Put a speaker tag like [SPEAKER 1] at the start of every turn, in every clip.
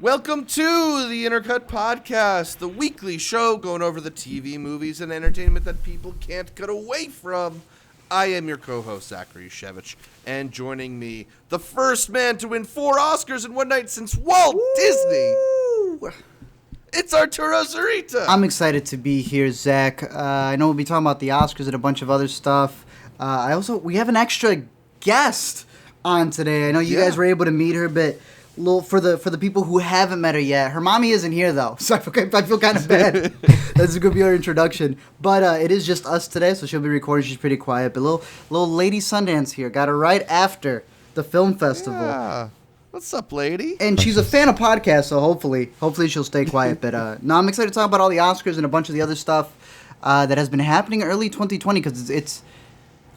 [SPEAKER 1] Welcome to the Intercut podcast, the weekly show going over the TV, movies, and entertainment that people can't cut away from. I am your co-host, Zachary Shevich, and joining me, the first man to win 4 Oscars in one night since Walt Disney. It's Arturo Zurita.
[SPEAKER 2] I'm excited to be here, Zach. I know we'll be talking about the Oscars and a bunch of other stuff. We have an extra guest on today. I know you guys were able to meet her, but for the people who haven't met her yet, her mommy isn't here though, so I feel kind of bad. This is gonna be our introduction, but it is just us today, so she'll be recording. She's pretty quiet, but little Lady Sundance here. Got her right after the film festival.
[SPEAKER 1] Yeah. What's up, lady?
[SPEAKER 2] And she's a fan of podcasts, so hopefully she'll stay quiet. But no, I'm excited to talk about all the Oscars and a bunch of the other stuff that has been happening early 2020, because it's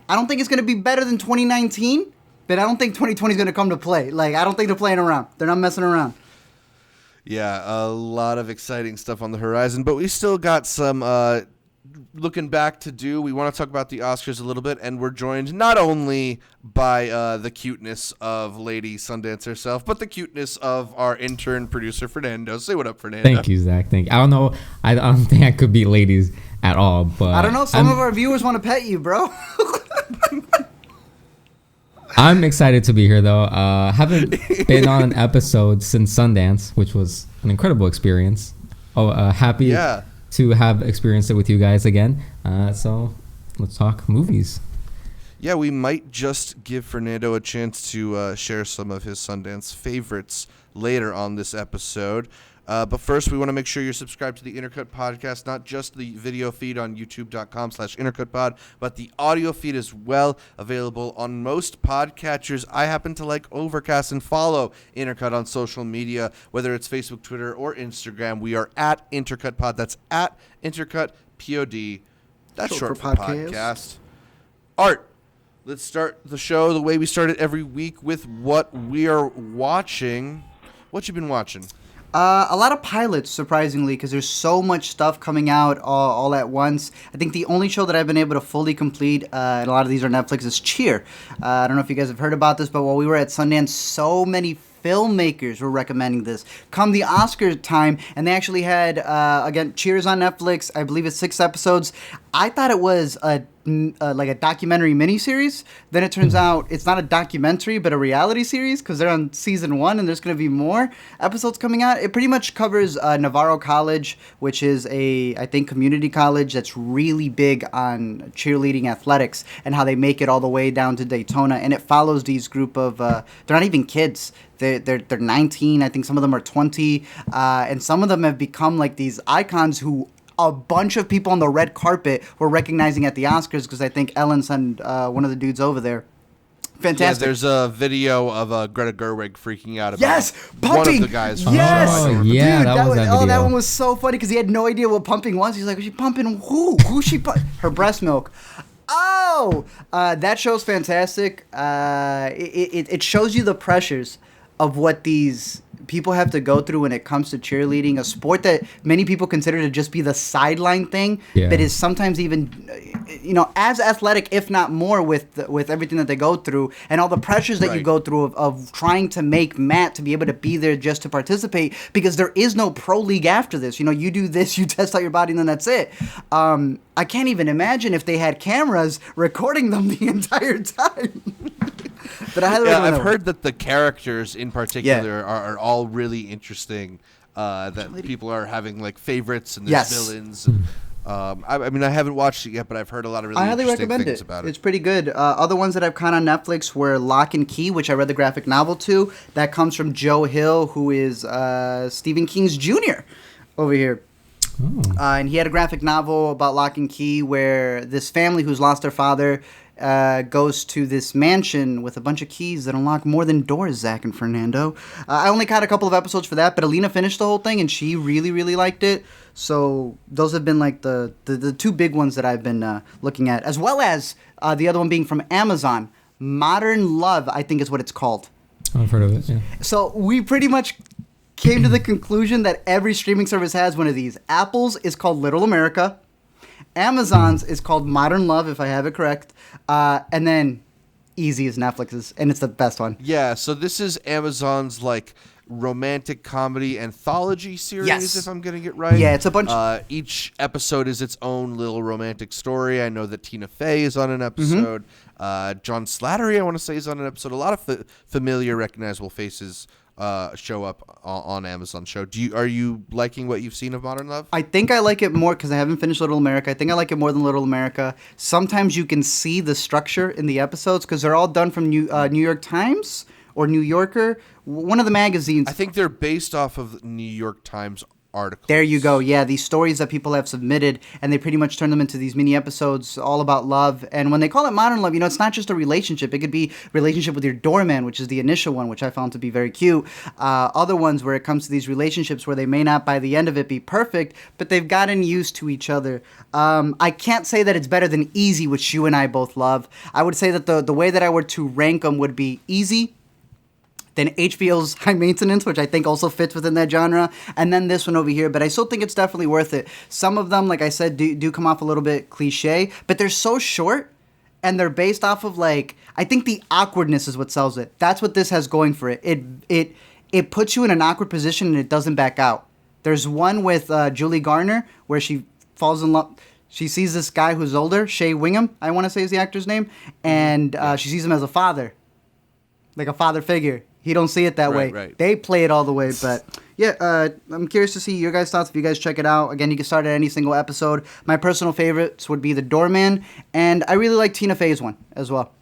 [SPEAKER 2] I don't think it's gonna be better than 2019. But I don't think 2020 is going to come to play. Like, I don't think they're playing around. They're not messing around.
[SPEAKER 1] Yeah, a lot of exciting stuff on the horizon. But we still got some looking back to do. We want to talk about the Oscars a little bit. And we're joined not only by the cuteness of Lady Sundance herself, but the cuteness of our intern producer, Fernando. Say what up, Fernando.
[SPEAKER 3] Thank you, Zach. Thank you. I don't know. I don't think I could be ladies at all. But
[SPEAKER 2] I don't know. Some of our viewers want to pet you, bro.
[SPEAKER 3] I'm excited to be here, though. Haven't been on an episode since Sundance, which was an incredible experience. Happy to have experienced it with you guys again. So let's talk movies.
[SPEAKER 1] Yeah, we might just give Fernando a chance to share some of his Sundance favorites later on this episode. But first, we want to make sure you're subscribed to the Intercut podcast, not just the video feed on youtube.com/intercutpod, but the audio feed as well, available on most podcatchers. I happen to like Overcast and follow Intercut on social media, whether it's Facebook, Twitter, or Instagram. We are at IntercutPod. That's at IntercutPod. That's short for podcast. Art, let's start the show the way we start it every week with what we are watching. What you been watching?
[SPEAKER 2] A lot of pilots, surprisingly, because there's so much stuff coming out all at once. I think the only show that I've been able to fully complete, and a lot of these are Netflix, is Cheer. I don't know if you guys have heard about this, but while we were at Sundance, so many filmmakers were recommending this. Come the Oscar time, and they actually had, again, Cheers on Netflix. I believe it's 6 episodes. I thought it was like a documentary miniseries. Then it turns out it's not a documentary, but a reality series, because they're on season 1, and there's going to be more episodes coming out. It pretty much covers Navarro College, which is I think, community college that's really big on cheerleading athletics and how they make it all the way down to Daytona. And it follows these group of, they're not even kids. They're 19. I think some of them are 20. And some of them have become like these icons who a bunch of people on the red carpet were recognizing at the Oscars, because I think Ellen sent one of the dudes over there. Fantastic.
[SPEAKER 1] Yeah, there's a video of Greta Gerwig freaking out about
[SPEAKER 2] pumping.
[SPEAKER 1] One of the guys from
[SPEAKER 2] yes,
[SPEAKER 3] the show.
[SPEAKER 2] Yeah,
[SPEAKER 3] dude, that was that video.
[SPEAKER 2] Oh, that one was so funny because he had no idea what pumping was. He's like, "Is she pumping who? Who's she pumping? Her breast milk." Oh, that show's fantastic. It shows you the pressures of what these people have to go through when it comes to cheerleading, a sport that many people consider to just be the sideline thing, but is sometimes even, as athletic, if not more, with everything that they go through and all the pressures that you go through of trying to make Matt to be able to be there just to participate, because there is no pro league after this. You do this, you test out your body, and then that's it. I can't even imagine if they had cameras recording them the entire time. But
[SPEAKER 1] I've heard that the characters in particular are all really interesting. That people are having like favorites and there's villains. And, I haven't watched it yet, but I've heard a lot of really interesting things about it.
[SPEAKER 2] It's pretty good. Other ones that I've caught on Netflix were Locke Key, which I read the graphic novel to. That comes from Joe Hill, who is Stephen King's junior over here. And he had a graphic novel about Locke Key where this family who's lost their father goes to this mansion with a bunch of keys that unlock more than doors, Zach and Fernando. I only caught a couple of episodes for that, but Alina finished the whole thing, and she really, really liked it. So those have been like the 2 big ones that I've been looking at, as well as the other one being from Amazon. Modern Love, I think is what it's called.
[SPEAKER 3] I've heard of it, yeah.
[SPEAKER 2] So we pretty much came to the conclusion that every streaming service has one of these. Apple's is called Little America. Amazon's is called Modern Love, if I have it correct. And then Easy is Netflix's, and it's the best one.
[SPEAKER 1] Yeah, so this is Amazon's, like, romantic comedy anthology series,
[SPEAKER 2] Yes.
[SPEAKER 1] if I'm getting it right.
[SPEAKER 2] Yeah, it's a bunch.
[SPEAKER 1] Each episode is its own little romantic story. I know that Tina Fey is on an episode. John Slattery, I want to say, is on an episode. A lot of familiar, recognizable faces show up on Amazon show. Are you liking what you've seen of Modern Love?
[SPEAKER 2] I think I like it more because I haven't finished Little America. I think I like it more than Little America. Sometimes you can see the structure in the episodes because they're all done from New York Times or New Yorker, one of the magazines.
[SPEAKER 1] I think they're based off of New York Times articles.
[SPEAKER 2] There you go. Yeah, these stories that people have submitted, and they pretty much turn them into these mini episodes all about love. And when they call it modern love, it's not just a relationship. It could be relationship with your doorman, which is the initial one, which I found to be very cute. Other ones where it comes to these relationships where they may not by the end of it be perfect, but they've gotten used to each other. I can't say that it's better than Easy, which you and I both love. I would say that the way that I were to rank them would be Easy, then HBO's High Maintenance, which I think also fits within that genre, and then this one over here. But I still think it's definitely worth it. Some of them, like I said, do come off a little bit cliche, but they're so short, and they're based off of, I think the awkwardness is what sells it. That's what this has going for it. It puts you in an awkward position, and it doesn't back out. There's one with Julie Garner where she falls in love. She sees this guy who's older, Shea Wingham, I want to say is the actor's name, and she sees him as a father, like a father figure. He don't see it that way.
[SPEAKER 1] Right.
[SPEAKER 2] They play it all the way, but yeah, I'm curious to see your guys' thoughts if you guys check it out. Again, you can start at any single episode. My personal favorites would be The Doorman, and I really like Tina Fey's one as well.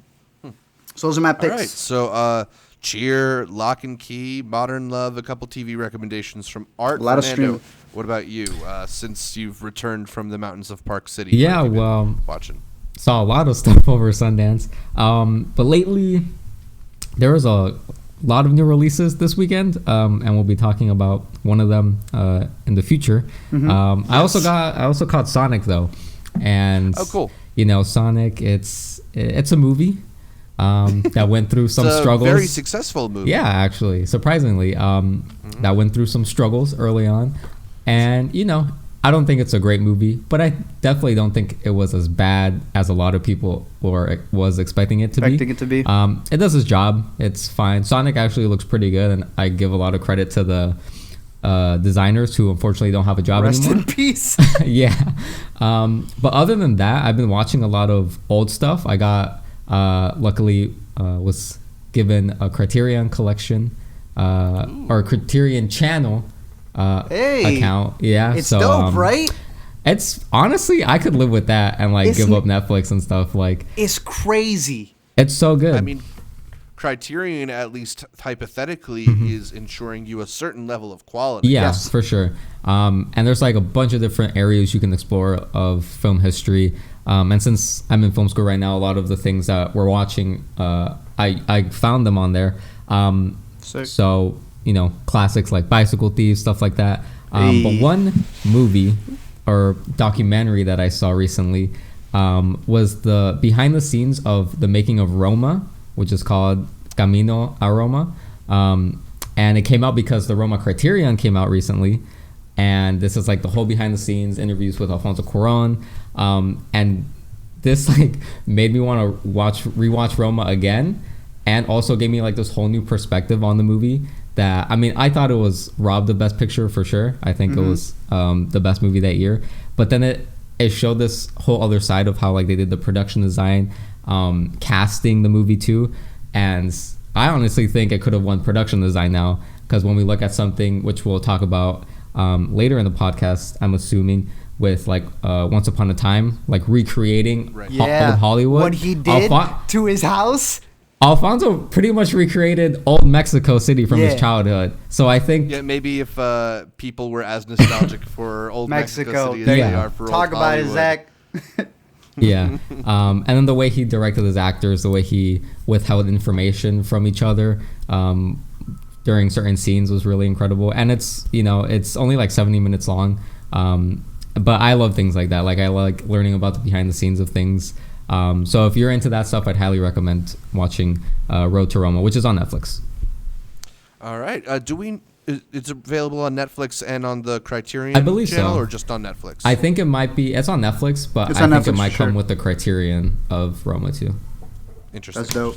[SPEAKER 2] So those are my picks.
[SPEAKER 1] All right, so Cheer, Locke Key, Modern Love, a couple TV recommendations from Art.
[SPEAKER 2] A lot of
[SPEAKER 1] Fernando,
[SPEAKER 2] streaming.
[SPEAKER 1] what about you? Since you've returned from the mountains of Park City,
[SPEAKER 3] Yeah,
[SPEAKER 1] what have you been
[SPEAKER 3] well,
[SPEAKER 1] watching.
[SPEAKER 3] Saw a lot of stuff over Sundance, but lately there was a lot of new releases this weekend, and we'll be talking about one of them in the future. I also caught Sonic though, and
[SPEAKER 1] oh, cool.
[SPEAKER 3] Sonic, it's a movie that went through some struggles.
[SPEAKER 1] Very successful movie.
[SPEAKER 3] Yeah, actually, surprisingly, that went through some struggles early on, and I don't think it's a great movie, but I definitely don't think it was as bad as a lot of people was expecting it to be. It does its job. It's fine. Sonic actually looks pretty good, and I give a lot of credit to the designers who unfortunately don't have a job anymore.
[SPEAKER 2] Rest in peace.
[SPEAKER 3] Yeah. But other than that, I've been watching a lot of old stuff. I got, luckily, was given a Criterion collection, or Criterion Channel account. Yeah,
[SPEAKER 2] it's dope, right?
[SPEAKER 3] It's honestly, I could live with that and give up Netflix and stuff.
[SPEAKER 2] It's crazy.
[SPEAKER 3] It's so good.
[SPEAKER 1] I mean, Criterion, at least hypothetically, is ensuring you a certain level of quality.
[SPEAKER 3] Yeah,
[SPEAKER 2] Yes.
[SPEAKER 3] for sure. And there's a bunch of different areas you can explore of film history. And since I'm in film school right now, a lot of the things that we're watching, I found them on there.
[SPEAKER 2] Sick.
[SPEAKER 3] So, classics like Bicycle Thieves, stuff like that. But one movie or documentary that I saw recently was the behind the scenes of the making of Roma, which is called Camino a Roma. And it came out because the Roma Criterion came out recently. And this is the whole behind the scenes interviews with Alfonso Cuarón. And this made me want to rewatch Roma again, and also gave me this whole new perspective on the movie. That I thought it was robbed of Best Picture for sure. I think it was the best movie that year. But then it showed this whole other side of how they did the production design, casting the movie too. And I honestly think it could have won production design now, because when we look at something which we'll talk about later in the podcast, I'm assuming, with Once Upon a Time, recreating old Hollywood.
[SPEAKER 2] What he did to his house.
[SPEAKER 3] Alfonso pretty much recreated old Mexico City from his childhood. So I think
[SPEAKER 1] maybe if people were as nostalgic for old Mexico City as they are for
[SPEAKER 2] Talk
[SPEAKER 1] old
[SPEAKER 2] about
[SPEAKER 1] Hollywood.
[SPEAKER 2] it, Zach.
[SPEAKER 3] Yeah. And then the way he directed his actors, the way he withheld information from each other during certain scenes was really incredible. And it's only 70 minutes long. But I love things like that. I like learning about the behind the scenes of things. So if you're into that stuff, I'd highly recommend watching Road to Roma, which is on Netflix.
[SPEAKER 1] All right. It's available on Netflix and on the Criterion
[SPEAKER 3] I believe
[SPEAKER 1] Channel,
[SPEAKER 3] so.
[SPEAKER 1] or just on Netflix?
[SPEAKER 3] I think it might be. It's on Netflix, but I think it might come with the Criterion of Roma too.
[SPEAKER 1] Interesting.
[SPEAKER 2] That's dope.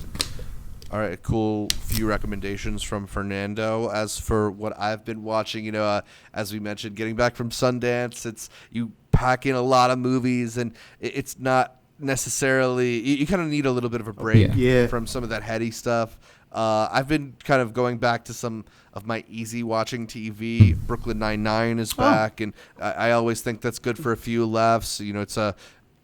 [SPEAKER 1] All right, cool few recommendations from Fernando. As for what I've been watching, as we mentioned, getting back from Sundance, you pack in a lot of movies, and it's not necessarily, you kind of need a little bit of a break from some of that heady stuff. I've been kind of going back to some of my easy watching TV. Brooklyn Nine-Nine is back, and I always think that's good for a few laughs. It's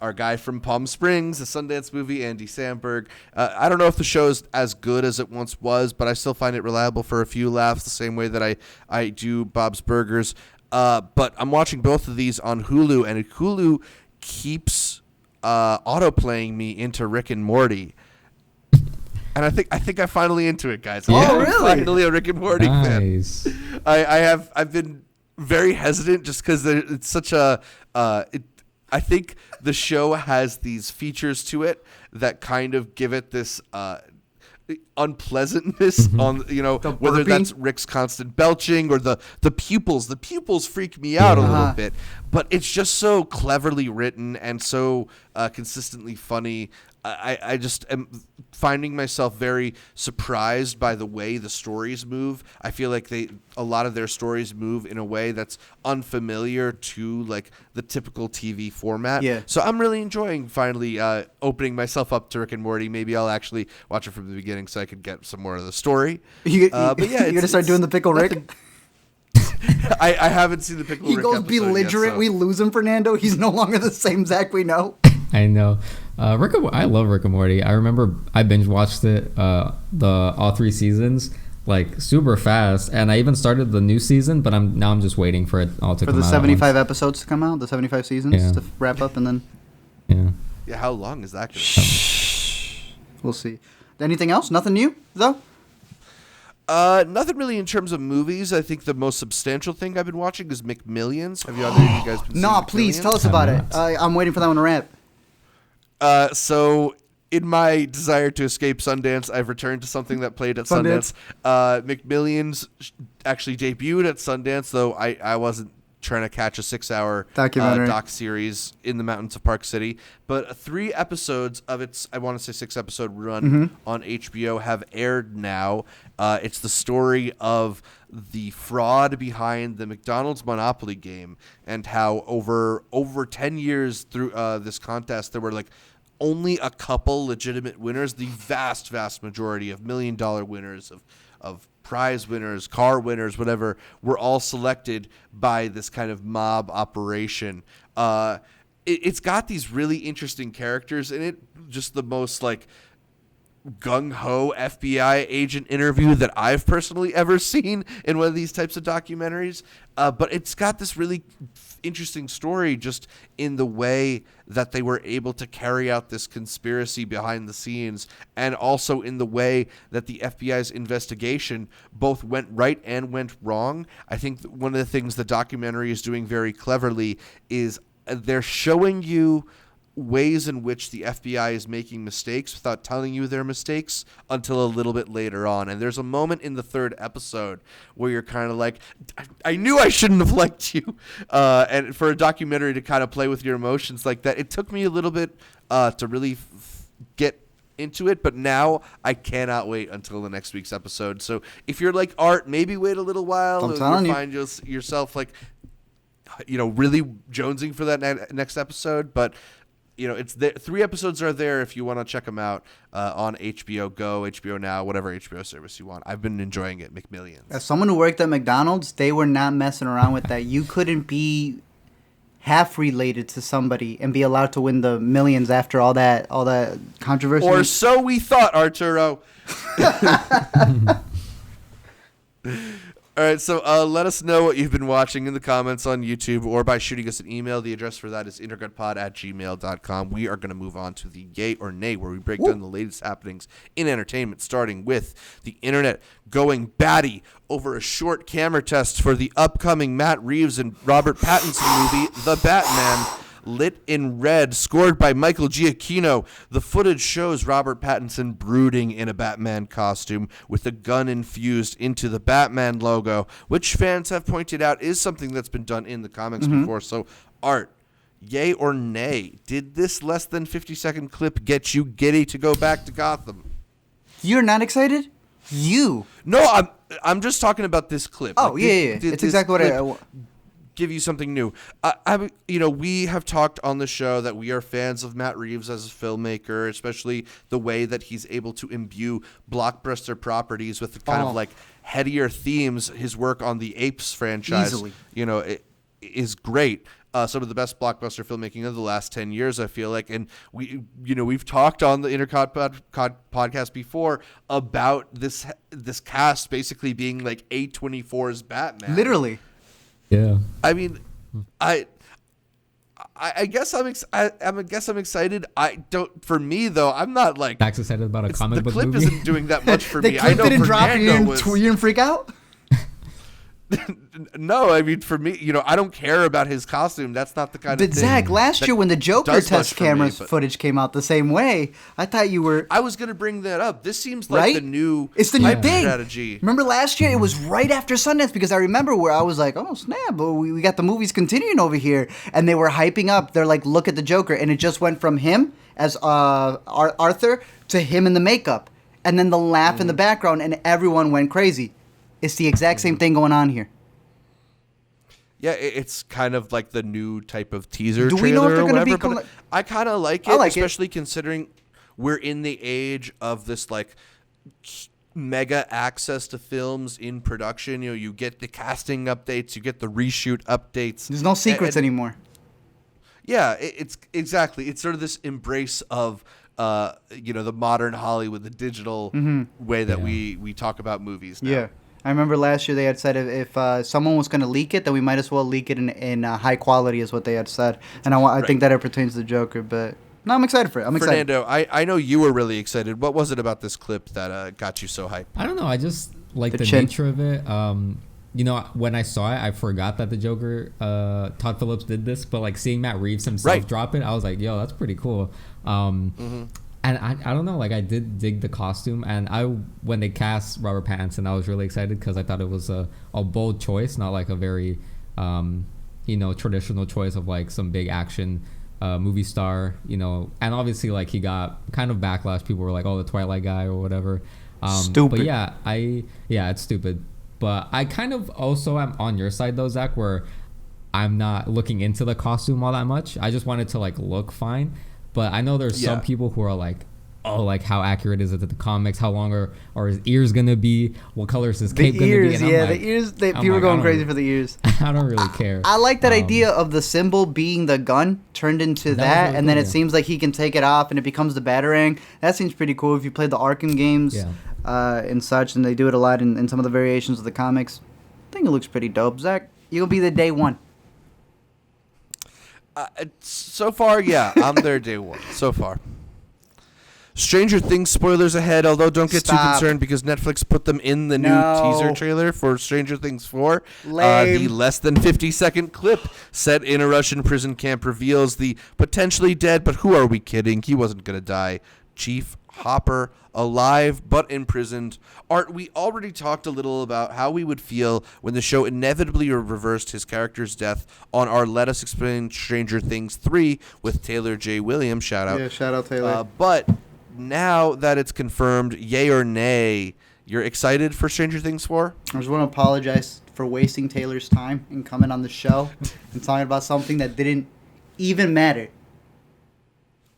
[SPEAKER 1] our guy from Palm Springs, a Sundance movie, Andy Samberg. I don't know if the show's as good as it once was, but I still find it reliable for a few laughs, the same way that I do Bob's Burgers. But I'm watching both of these on Hulu, and Hulu keeps auto-playing me into Rick and Morty. And I think I'm finally into it, guys.
[SPEAKER 2] Oh, really?
[SPEAKER 1] Finally a Rick and Morty fan. I've been very hesitant just because it's such a I think the show has these features to it that kind of give it this unpleasantness on whether that's Rick's constant belching or the pupils. The pupils freak me out a little bit, but it's just so cleverly written and so consistently funny. I just am finding myself very surprised by the way the stories move. I feel like a lot of their stories move in a way that's unfamiliar to like the typical TV format. Yeah. So I'm really enjoying finally opening myself up to Rick and Morty. Maybe I'll actually watch it from the beginning so I could get some more of the story.
[SPEAKER 2] But yeah, you're gonna start doing the Pickle Rick.
[SPEAKER 1] I haven't seen the Pickle Rick.
[SPEAKER 2] He goes belligerent. Yet, so. We lose him, Fernando. He's no longer the same Zach we know.
[SPEAKER 3] I know. I love Rick and Morty. I remember I binge watched it, all 3 seasons, like super fast, and I even started the new season. But I'm just waiting for it all to come out.
[SPEAKER 2] For the 75 episodes to come out, the 75 seasons to wrap up, and then.
[SPEAKER 1] Yeah. How long is that going to come?
[SPEAKER 2] We'll see. Anything else? Nothing new though.
[SPEAKER 1] Nothing really in terms of movies. I think the most substantial thing I've been watching is McMillions. Have either of you guys been seeing
[SPEAKER 2] No, please tell us about it. I'm waiting for that one to wrap.
[SPEAKER 1] So in my desire to escape Sundance, I've returned to something that played at Sundance. McMillions actually debuted at Sundance, though I wasn't trying to catch a 6-hour doc series in the mountains of Park City. But 3 episodes of its, I want to say 6-episode run on HBO have aired now. It's the story of the fraud behind the McDonald's Monopoly game and how over 10 years through this contest, there were like only a couple legitimate winners. The vast majority of $1 million winners, of prize winners, car winners, whatever, were all selected by this kind of mob operation. It's got these really interesting characters in it. Just the most like gung-ho FBI agent interview that I've personally ever seen in one of these types of documentaries. But it's got this really interesting story just in the way that they were able to carry out this conspiracy behind the scenes, and also in the way that the FBI's investigation both went right and went wrong. I think one of the things the documentary is doing very cleverly is they're showing you ways in which the FBI is making mistakes without telling you their mistakes until a little bit later on. And there's a moment in the 3rd episode where you're kind of like, I knew I shouldn't have liked you. And for a documentary to kind of play with your emotions like that, it took me a little bit to really get into it, but now I cannot wait until the next week's episode. So if you're like Art, maybe wait a little while.
[SPEAKER 2] I'm telling you.
[SPEAKER 1] Find yourself like, really jonesing for that next episode, but it's 3 episodes are there if you want to check them out on HBO Go, HBO Now, whatever HBO service you want. I've been enjoying it, McMillions.
[SPEAKER 2] As someone who worked at McDonald's, they were not messing around with that. You couldn't be half related to somebody and be allowed to win the millions after all that controversy.
[SPEAKER 1] Or so we thought, Arturo. All right, so let us know what you've been watching in the comments on YouTube or by shooting us an email. The address for that is intercutpod@gmail.com. We are going to move on to the yay or nay, where we break down the latest happenings in entertainment, starting with the internet going batty over a short camera test for the upcoming Matt Reeves and Robert Pattinson movie, The Batman. Lit in Red, scored by Michael Giacchino. The footage shows Robert Pattinson brooding in a Batman costume with a gun infused into the Batman logo, which fans have pointed out is something that's been done in the comics before. So, Art, yay or nay? Did this less than 50-second clip get you giddy to go back to Gotham?
[SPEAKER 2] You're not excited? You?
[SPEAKER 1] No, I'm just talking about this clip.
[SPEAKER 2] Oh, like, yeah. It's exactly what I
[SPEAKER 1] give you something new. We have talked on the show that we are fans of Matt Reeves as a filmmaker, especially the way that he's able to imbue blockbuster properties with the kind of like headier themes. His work on the Apes franchise,
[SPEAKER 2] easily,
[SPEAKER 1] it is great. Some of the best blockbuster filmmaking of the last 10 years, I feel like. And we've talked on the Intercut podcast before about this cast basically being like A24's Batman.
[SPEAKER 2] Literally.
[SPEAKER 3] Yeah.
[SPEAKER 1] I mean, I guess I'm excited. I don't. For me though, I'm not like
[SPEAKER 3] Max excited about a comic book movie.
[SPEAKER 1] The clip isn't doing that much for me.
[SPEAKER 2] The clip didn't drop. You didn't freak out.
[SPEAKER 1] No, I mean, for me, I don't care about his costume. That's not the kind of thing.
[SPEAKER 2] But Zach, last year when the Joker test cameras footage came out the same way, I thought you were.
[SPEAKER 1] I was going to bring that up. This seems like the new.
[SPEAKER 2] It's the new thing.
[SPEAKER 1] Strategy.
[SPEAKER 2] Remember last year? It was right after Sundance because I remember where I was like, oh snap, we got the movies continuing over here, and they were hyping up. They're like, look at the Joker, and it just went from him as Arthur to him in the makeup, and then the laugh in the background, and everyone went crazy. It's the exact same thing going on here.
[SPEAKER 1] Yeah, it's kind of like the new type of teaser
[SPEAKER 2] Do
[SPEAKER 1] trailer
[SPEAKER 2] we know if they're
[SPEAKER 1] or whatever.
[SPEAKER 2] Gonna be
[SPEAKER 1] I kind of like it, especially considering we're in the age of this like mega access to films in production. You get the casting updates, you get the reshoot updates.
[SPEAKER 2] There's no secrets anymore.
[SPEAKER 1] Yeah, it's exactly. It's sort of this embrace of the modern Hollywood, the digital way that we talk about movies now.
[SPEAKER 2] Yeah. I remember last year they had said if someone was going to leak it, then we might as well leak it in high quality is what they had said. And I think that it pertains to the Joker. But no, I'm excited for it. I'm excited.
[SPEAKER 1] Fernando, I know you were really excited. What was it about this clip that got you so hyped?
[SPEAKER 3] I don't know. I just like the nature of it. When I saw it, I forgot that the Joker, Todd Phillips did this. But like seeing Matt Reeves himself drop it, I was like, yo, that's pretty cool. And I don't know, like I did dig the costume, and when they cast Robert Pattinson, I was really excited because I thought it was a bold choice, not like a very traditional choice of like some big action movie star, and obviously like he got kind of backlash. People were like, oh, the Twilight guy or whatever.
[SPEAKER 2] Stupid.
[SPEAKER 3] But it's stupid. But I kind of also am on your side though, Zach, where I'm not looking into the costume all that much. I just wanted to like look fine. But I know there's some people who are like, oh, like how accurate is it to the comics? How long are his ears gonna be? What color is his cape gonna be? And
[SPEAKER 2] the ears. People are going crazy for the ears.
[SPEAKER 3] I don't really care.
[SPEAKER 2] I like that idea of the symbol being the gun turned into that, really and then it seems like he can take it off and it becomes the Batarang. That seems pretty cool if you play the Arkham games and such, and they do it a lot in some of the variations of the comics. I think it looks pretty dope. Zach, you'll be the day one.
[SPEAKER 1] So far, yeah, I'm there day one. So far. Stranger Things spoilers ahead, although don't get too concerned because Netflix put them in the new teaser trailer for Stranger Things 4. The less than 50-second clip set in a Russian prison camp reveals the potentially dead, but who are we kidding? He wasn't going to die. Chief Hopper, alive but imprisoned. Art, we already talked a little about how we would feel when the show inevitably reversed his character's death on our Let Us Explain Stranger Things 3 with Taylor J. Williams. Shout out.
[SPEAKER 2] Yeah, shout out Taylor.
[SPEAKER 1] But now that it's confirmed, yay or nay, you're excited for Stranger Things 4?
[SPEAKER 2] I just want to apologize for wasting Taylor's time and coming on the show and talking about something that didn't even matter.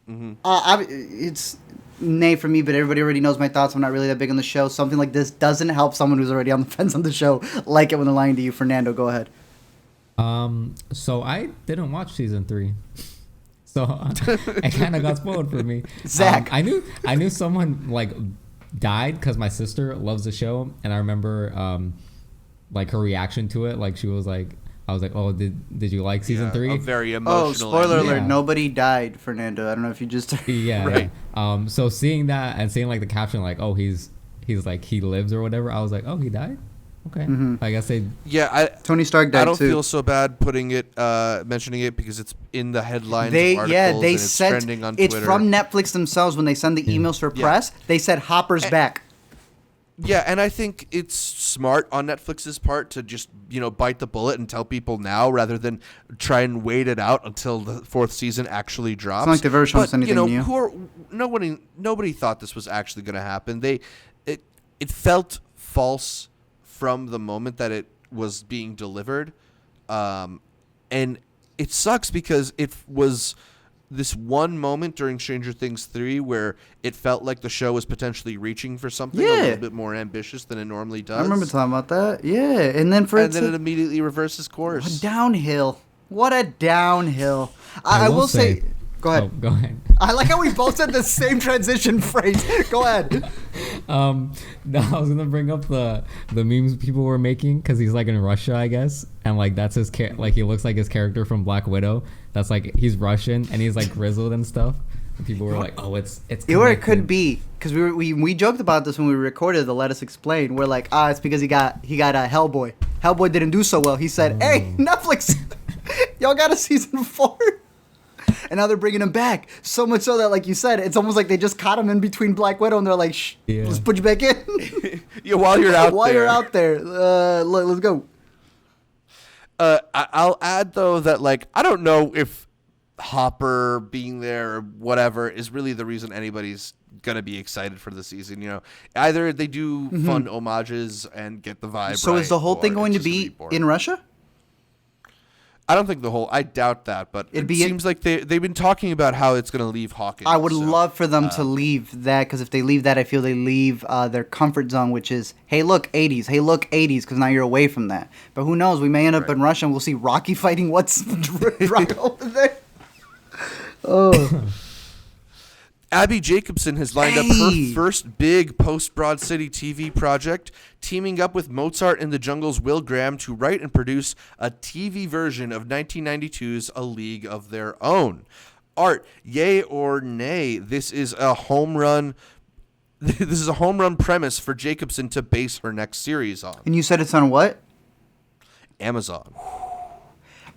[SPEAKER 2] It's nay for me, but everybody already knows my thoughts. I'm not really that big on the show. Something like this doesn't help someone who's already on the fence on the show like it when they're lying to you. Fernando, go ahead.
[SPEAKER 3] So I didn't watch season 3. So it kind of got spoiled for me.
[SPEAKER 2] Zach.
[SPEAKER 3] I knew someone like died because my sister loves the show, and I remember like her reaction to it. Like she was like, I was like, oh, did you like season 3?
[SPEAKER 1] Very emotional.
[SPEAKER 2] Oh, spoiler alert! Nobody died, Fernando. I don't know if you just
[SPEAKER 3] right. So seeing that and seeing like the caption, like, oh, he's like he lives or whatever. I was like, oh, he died. Okay. I guess they.
[SPEAKER 1] Yeah,
[SPEAKER 2] Tony Stark died
[SPEAKER 1] I don't
[SPEAKER 2] too.
[SPEAKER 1] feel so bad putting it, mentioning it because it's in the headlines. They and
[SPEAKER 2] said
[SPEAKER 1] it's trending on Twitter.
[SPEAKER 2] It's from Netflix themselves when they send the emails for press. They said Hopper's back.
[SPEAKER 1] Yeah, and I think it's smart on Netflix's part to just, bite the bullet and tell people now rather than try and wait it out until the fourth season actually drops.
[SPEAKER 2] It's not like they've ever shown us anything
[SPEAKER 1] new. Nobody thought this was actually going to happen. It felt false from the moment that it was being delivered. And it sucks because it was this one moment during Stranger Things 3 where it felt like the show was potentially reaching for something a little bit more ambitious than it normally does.
[SPEAKER 2] I remember talking about that. Yeah, and then
[SPEAKER 1] it immediately reverses course.
[SPEAKER 2] What a downhill. I will say go ahead.
[SPEAKER 3] Oh, go ahead.
[SPEAKER 2] I like how we both said the same transition phrase. Go ahead.
[SPEAKER 3] I was gonna bring up the memes people were making because he's like in Russia, I guess, and like that's his like he looks like his character from Black Widow. That's like he's Russian and he's like grizzled and stuff. And people were like, "Oh, it's."
[SPEAKER 2] Or it could be because we joked about this when we recorded the Let Us Explain. We're like, it's because he got a Hellboy. Hellboy didn't do so well. He said, "Hey, Netflix, y'all got a season 4." And now they're bringing him back. So much so that, like you said, it's almost like they just caught him in between Black Widow and they're like, let's put you back in.
[SPEAKER 1] Yeah, while you're out
[SPEAKER 2] there. Let's go.
[SPEAKER 1] I'll add, though, that, like, I don't know if Hopper being there or whatever is really the reason anybody's going to be excited for the season. Either they do fun homages and get the vibe
[SPEAKER 2] So is the whole thing going to be in Russia?
[SPEAKER 1] I don't think I doubt that, but it seems like they've been talking about how it's going to leave Hawkins.
[SPEAKER 2] I would love for them to leave that, because if they leave that, I feel they leave their comfort zone, which is, hey, look, 80s. Hey, look, 80s, because now you're away from that. But who knows? We may end up in Russia and we'll see Rocky fighting what's right over there. Oh.
[SPEAKER 1] Abby Jacobson has lined up her first big post-Broad City TV project, teaming up with Mozart in the Jungle's Will Graham to write and produce a TV version of 1992's A League of Their Own. Art, yay or nay, this is a home run premise for Jacobson to base her next series on.
[SPEAKER 2] And you said it's on what?
[SPEAKER 1] Amazon.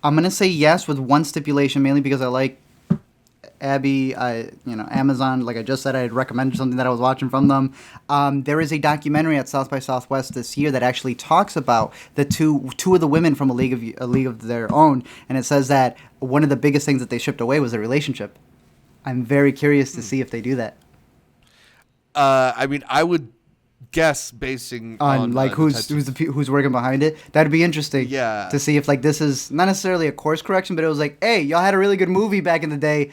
[SPEAKER 2] I'm going to say yes with one stipulation, mainly because I like Abby, Amazon, like I just said, I had recommended something that I was watching from them. There is a documentary at South by Southwest this year that actually talks about the two of the women from a league of their own, and it says that one of the biggest things that they shipped away was their relationship. I'm very curious to see if they do that.
[SPEAKER 1] I would guess basing on
[SPEAKER 2] like who's working behind it. That'd be interesting.
[SPEAKER 1] Yeah.
[SPEAKER 2] To see if like this is not necessarily a course correction, but it was like, hey, y'all had a really good movie back in the day,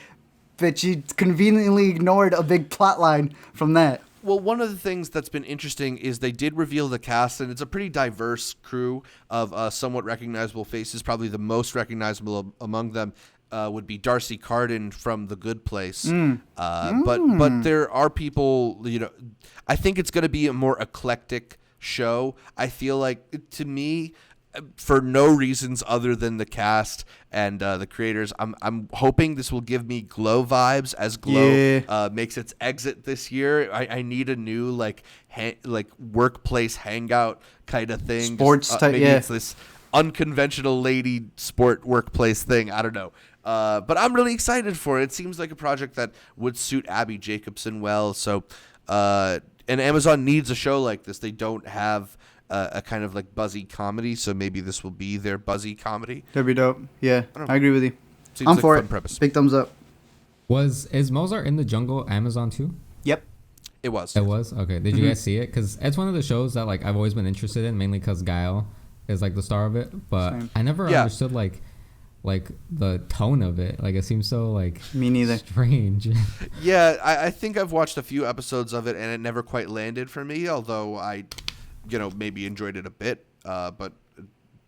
[SPEAKER 2] but you conveniently ignored a big plot line from that.
[SPEAKER 1] Well, one of the things that's been interesting is they did reveal the cast, and it's a pretty diverse crew of somewhat recognizable faces. Probably the most recognizable among them would be Darcy Carden from The Good Place. But there are people, I think it's going to be a more eclectic show. I feel like, to me, for no reasons other than the cast and the creators, I'm hoping this will give me Glow vibes as Glow makes its exit this year. I need a new like workplace hangout kind of thing.
[SPEAKER 2] Sports type,
[SPEAKER 1] maybe it's this unconventional lady sport workplace thing. I don't know. But I'm really excited for it. It seems like a project that would suit Abby Jacobson well. So, and Amazon needs a show like this. They don't have a kind of like buzzy comedy, so maybe this will be their buzzy comedy.
[SPEAKER 2] That'd be dope. Yeah, I agree with you.
[SPEAKER 1] Seems
[SPEAKER 2] I'm
[SPEAKER 1] like
[SPEAKER 2] for
[SPEAKER 1] a
[SPEAKER 2] it.
[SPEAKER 1] fun premise.
[SPEAKER 2] Big thumbs up.
[SPEAKER 3] Is Mozart in the Jungle Amazon too?
[SPEAKER 2] Yep.
[SPEAKER 1] It was.
[SPEAKER 3] It was? Okay. Did you guys see it? Because it's one of the shows that like I've always been interested in, mainly because Gael is like the star of it. But I never understood like the tone of it. Like it seems so like
[SPEAKER 2] me neither.
[SPEAKER 3] Strange.
[SPEAKER 1] Yeah, I think I've watched a few episodes of it and it never quite landed for me, although I maybe enjoyed it a bit. But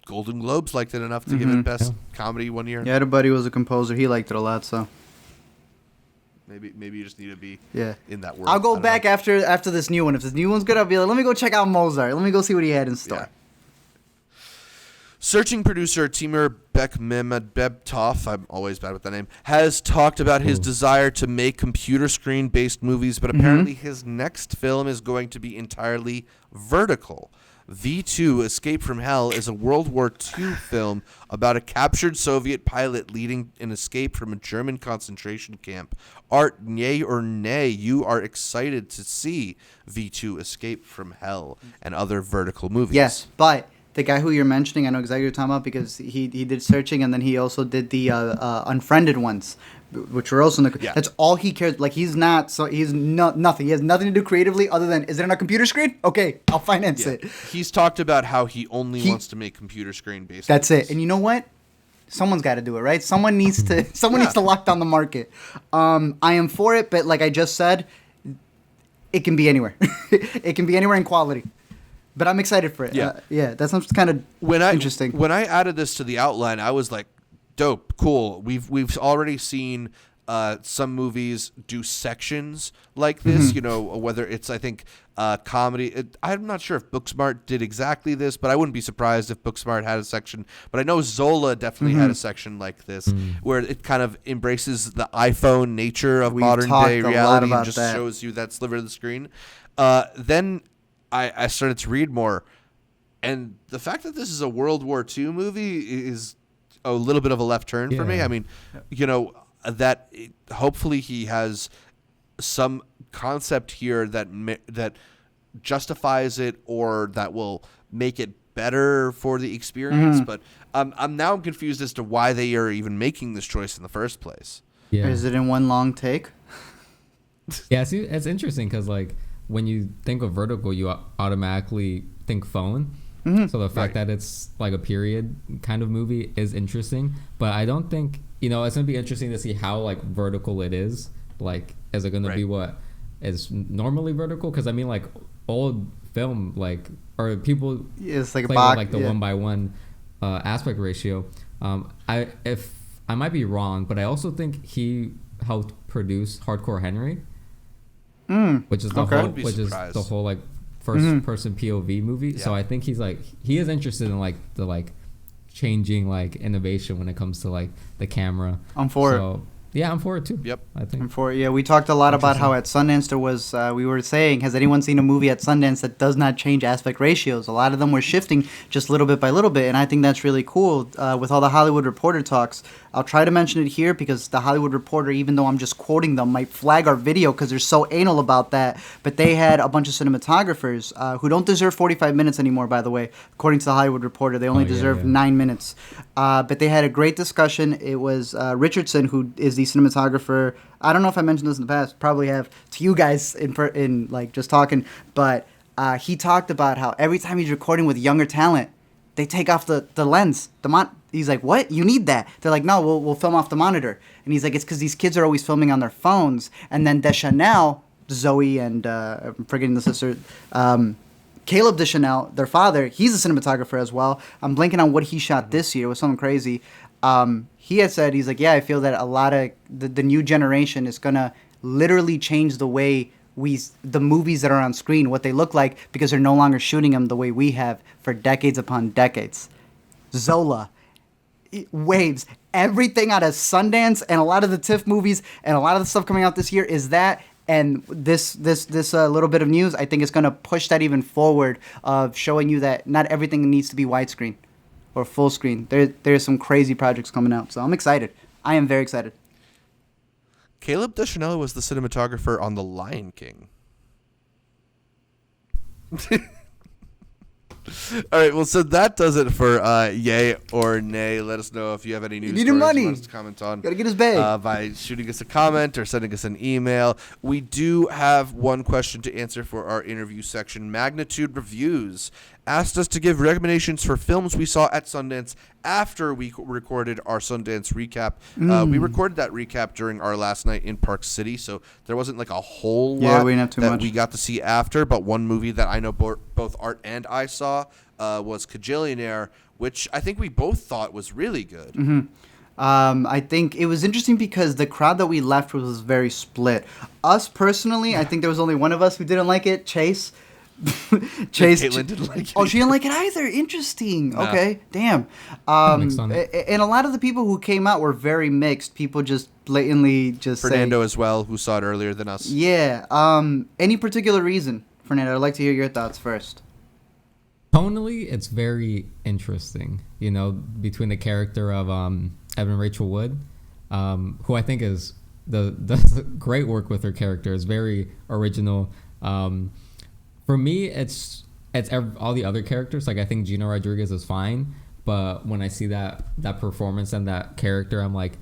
[SPEAKER 1] Golden Globes liked it enough to give it best comedy one year.
[SPEAKER 2] Yeah, I had a buddy who was a composer. He liked it a lot, so
[SPEAKER 1] maybe you just need to be in that world.
[SPEAKER 2] I'll go back after this new one. If this new one's good, I'll be like, let me go check out Mozart. Let me go see what he had in store.
[SPEAKER 1] Yeah. Searching producer Timur Bekmambetov, I'm always bad with that name, has talked about his desire to make computer screen-based movies, but apparently his next film is going to be entirely vertical. V2 Escape from Hell is a World War II film about a captured Soviet pilot leading an escape from a German concentration camp. Art, yay or nay, you are excited to see V2 Escape from Hell and other vertical movies.
[SPEAKER 2] Yes, but the guy who you're mentioning, I know exactly what you're talking about because he did Searching, and then he also did the Unfriended ones, which were also in the... That's all he cares. Like, he's nothing. He has nothing to do creatively other than, is it on a computer screen? Okay, I'll finance it.
[SPEAKER 1] He's talked about how he only wants to make computer screen based.
[SPEAKER 2] That's it. And you know what? Someone's got to do it, right? Someone needs to needs to lock down the market. I am for it, but like I just said, it can be anywhere. It can be anywhere in quality. But I'm excited for it. Yeah, that sounds kind of interesting.
[SPEAKER 1] When I added this to the outline, I was like, dope, cool. We've already seen some movies do sections like this, you know, whether it's, I think, comedy. I'm not sure if Booksmart did exactly this, but I wouldn't be surprised if Booksmart had a section. But I know Zola definitely had a section like this where it kind of embraces the iPhone nature of modern day reality and just shows you that sliver of the screen. Then I started to read more, and the fact that this is a World War II movie is a little bit of a left turn for me. I mean, you know, that hopefully he has some concept here that justifies it or that will make it better for the experience. But I'm now confused as to why they are even making this choice in the first place.
[SPEAKER 2] Yeah. Is it in one long take?
[SPEAKER 3] Yeah, see, it's interesting because like when you think of vertical, you automatically think phone. So the fact that it's like a period kind of movie is interesting, but I don't think, you know, it's gonna be interesting to see how like vertical it is. Like, is it gonna be what is normally vertical? Because I mean, like old film, like, or people
[SPEAKER 2] it's like
[SPEAKER 3] play
[SPEAKER 2] a box,
[SPEAKER 3] with, like the 1:1 aspect ratio. I might be wrong, but I also think he helped produce Hardcore Henry. Which is the whole like first person POV movie. So I think he is interested in like the like changing like innovation when it comes to like the camera.
[SPEAKER 2] I'm for it.
[SPEAKER 3] Yeah, I'm for it too.
[SPEAKER 1] Yep.
[SPEAKER 3] I think.
[SPEAKER 2] I'm for it. Yeah, we talked a lot about how at Sundance there was, we were saying, has anyone seen a movie at Sundance that does not change aspect ratios? A lot of them were shifting just little bit by little bit, and I think that's really cool with all the Hollywood Reporter talks. I'll try to mention it here because the Hollywood Reporter, even though I'm just quoting them, might flag our video because they're so anal about that. But they had a bunch of cinematographers who don't deserve 45 minutes anymore, by the way. According to the Hollywood Reporter, they only deserve 9 minutes. But they had a great discussion. It was Richardson, who is the cinematographer. I don't know if I mentioned this in the past. Probably have to you guys in like just talking. But he talked about how every time he's recording with younger talent, they take off the lens. He's like, what? You need that? They're like, no, we'll film off the monitor. And he's like, it's because these kids are always filming on their phones. And then Deschanel, Zoe, and I'm forgetting the sister, Caleb Deschanel, their father, he's a cinematographer as well. I'm blanking on what he shot this year. It was something crazy. He had said, he's like, yeah, I feel that a lot of the new generation is going to literally change the way the movies that are on screen, what they look like, because they're no longer shooting them the way we have for decades upon decades. Zola, Waves, everything out of Sundance and a lot of the TIFF movies and a lot of the stuff coming out this year is that. And this little bit of news, I think, is going to push that even forward of showing you that not everything needs to be widescreen or full screen. There's some crazy projects coming out. So I'm excited. I am very excited.
[SPEAKER 1] Caleb Deschanel was the cinematographer on The Lion King. All right, well, so that does it for yay or nay. Let us know if you have any news stories you want us to comment on.
[SPEAKER 2] Gotta get his bag.
[SPEAKER 1] By shooting us a comment or sending us an email. We do have one question to answer for our interview section. Magnitude Reviews asked us to give recommendations for films we saw at Sundance after we recorded our Sundance recap. We recorded that recap during our last night in Park City, so there wasn't like a whole lot
[SPEAKER 2] we didn't have too much.
[SPEAKER 1] We got to see after, but one movie that I know both Art and I saw was Kajillionaire, which I think we both thought was really good.
[SPEAKER 2] I think it was interesting because the crowd that we left was very split. Us personally, I think there was only one of us who didn't like it, Chase. Chase.
[SPEAKER 1] Caitlin didn't like it.
[SPEAKER 2] Oh, she didn't like it either. Interesting.
[SPEAKER 1] No.
[SPEAKER 2] Okay, damn.
[SPEAKER 3] Mixed on it.
[SPEAKER 2] And a lot of the people who came out were very mixed. People just blatantly just
[SPEAKER 1] Fernando
[SPEAKER 2] say,
[SPEAKER 1] as well, who saw it earlier than us.
[SPEAKER 2] yeah. Any particular reason, Fernando? I'd like to hear your thoughts first.
[SPEAKER 3] Tonally, it's very interesting. You know, between the character of Evan Rachel Wood, who I think does great work with her character. Is very original. For me, it's all the other characters. Like, I think Gina Rodriguez is fine, but when I see that performance and that character, I'm like,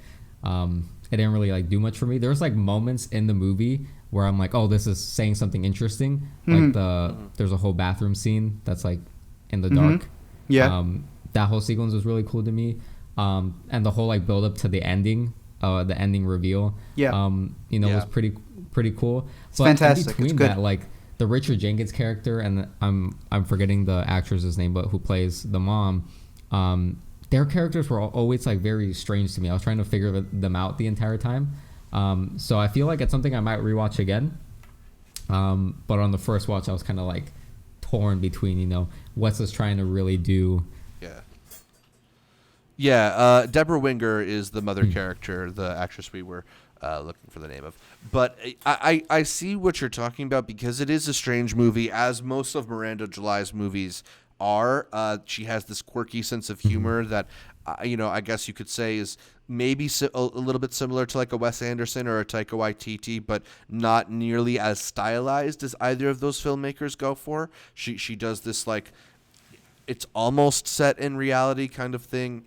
[SPEAKER 3] it didn't really like do much for me. There's like moments in the movie where I'm like, oh, this is saying something interesting. Like there's a whole bathroom scene that's like in the dark.
[SPEAKER 2] Yeah.
[SPEAKER 3] That whole sequence was really cool to me. And the whole like build up to the ending reveal.
[SPEAKER 2] Yeah.
[SPEAKER 3] Was pretty cool.
[SPEAKER 2] It's fantastic.
[SPEAKER 3] In between
[SPEAKER 2] It's good.
[SPEAKER 3] that, like the Richard Jenkins character, and I'm forgetting the actress's name, but who plays the mom. Their characters were always like very strange to me. I was trying to figure them out the entire time. So I feel like it's something I might rewatch again. But on the first watch, I was kind of like torn between, what's this trying to really do.
[SPEAKER 1] Yeah. Deborah Winger is the mother character, the actress we were looking for the name of. But I see what you're talking about, because it is a strange movie, as most of Miranda July's movies are. She has this quirky sense of humor that, I guess you could say is maybe a little bit similar to like a Wes Anderson or a Taika Waititi, but not nearly as stylized as either of those filmmakers go for. She does this like, it's almost set in reality kind of thing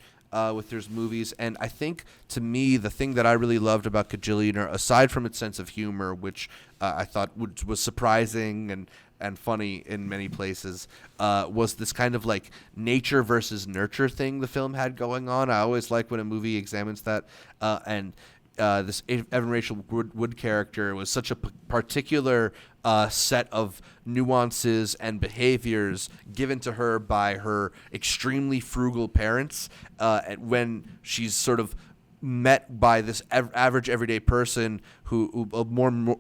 [SPEAKER 1] with their movies. And I think, to me, the thing that I really loved about Kajillionaire, aside from its sense of humor, which I thought was surprising and funny in many places, was this kind of like nature versus nurture thing the film had going on. I always like when a movie examines that, and this Evan Rachel Wood character was such a particular set of nuances and behaviors given to her by her extremely frugal parents, when she's sort of met by this average everyday person who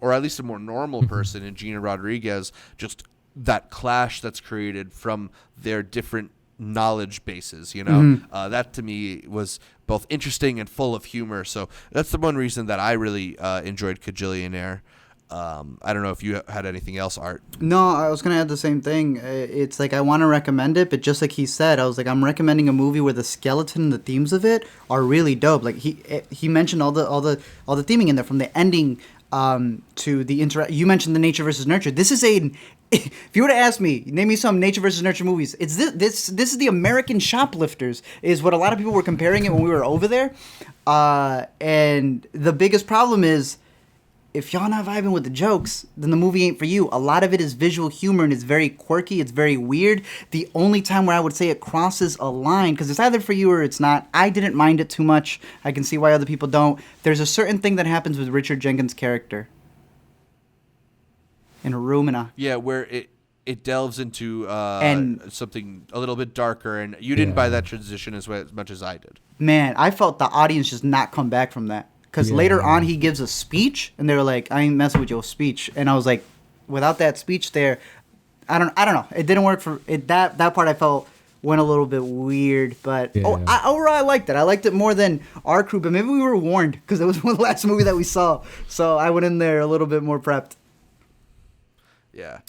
[SPEAKER 1] or at least a more normal person in Gina Rodriguez. Just that clash that's created from their different knowledge bases, that to me was both interesting and full of humor. So that's the one reason that I really enjoyed Kajillionaire. I don't know if you had anything else, Art.
[SPEAKER 2] No, I was going to add the same thing. It's like I want to recommend it, but just like he said, I was like, I'm recommending a movie where the skeleton and the themes of it are really dope. Like he mentioned all the theming in there, from the ending to the you mentioned the nature versus nurture. This is if you were to ask me, name me some nature versus nurture movies, it's this is the American Shoplifters, is what a lot of people were comparing it when we were over there. And the biggest problem is, if y'all not vibing with the jokes, then the movie ain't for you. A lot of it is visual humor, and it's very quirky. It's very weird. The only time where I would say it crosses a line, because it's either for you or it's not. I didn't mind it too much. I can see why other people don't. There's a certain thing that happens with Richard Jenkins' character in Roma.
[SPEAKER 1] Yeah, where it delves into something a little bit darker, and you didn't buy that transition as much as I did.
[SPEAKER 2] Man, I felt the audience just not come back from that. Because later on, he gives a speech, and they were like, I ain't messing with your speech. And I was like, without that speech there, I don't know. It didn't work for it. That part I felt went a little bit weird. But overall, I liked it. I liked it more than our crew. But maybe we were warned, because it was one of the last movie that we saw. So I went in there a little bit more prepped.
[SPEAKER 1] Yeah.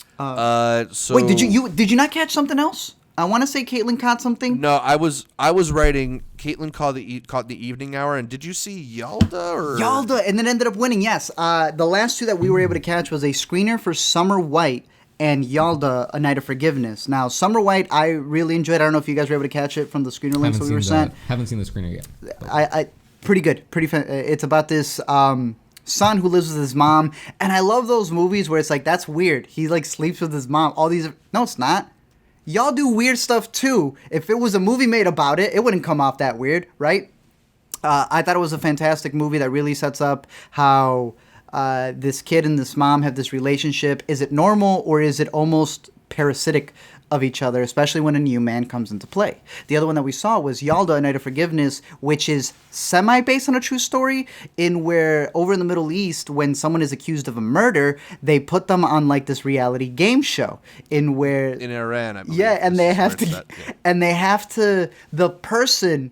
[SPEAKER 2] So wait, did you not catch something else? I want to say Caitlin caught something.
[SPEAKER 1] No, I was writing. Caitlin caught the evening hour, and did you see Yalda?
[SPEAKER 2] And then ended up winning. Yes, the last two that we were able to catch was a screener for Summer White and Yalda: A Night of Forgiveness. Now, Summer White, I really enjoyed. I don't know if you guys were able to catch it from the screener links that we were sent.
[SPEAKER 3] Haven't seen the screener yet.
[SPEAKER 2] I pretty good, it's about this son who lives with his mom, and I love those movies where it's like, that's weird. He like sleeps with his mom. No, it's not. Y'all do weird stuff too. If it was a movie made about it, it wouldn't come off that weird, right? I thought it was a fantastic movie that really sets up how this kid and this mom have this relationship. Is it normal, or is it almost parasitic of each other, especially when a new man comes into play. The other one that we saw was Yalda, A Night of Forgiveness, which is semi-based on a true story, in where over in the Middle East, when someone is accused of a murder, they put them on like this reality game show in
[SPEAKER 1] Iran, I believe.
[SPEAKER 2] Yeah, and they have to, the person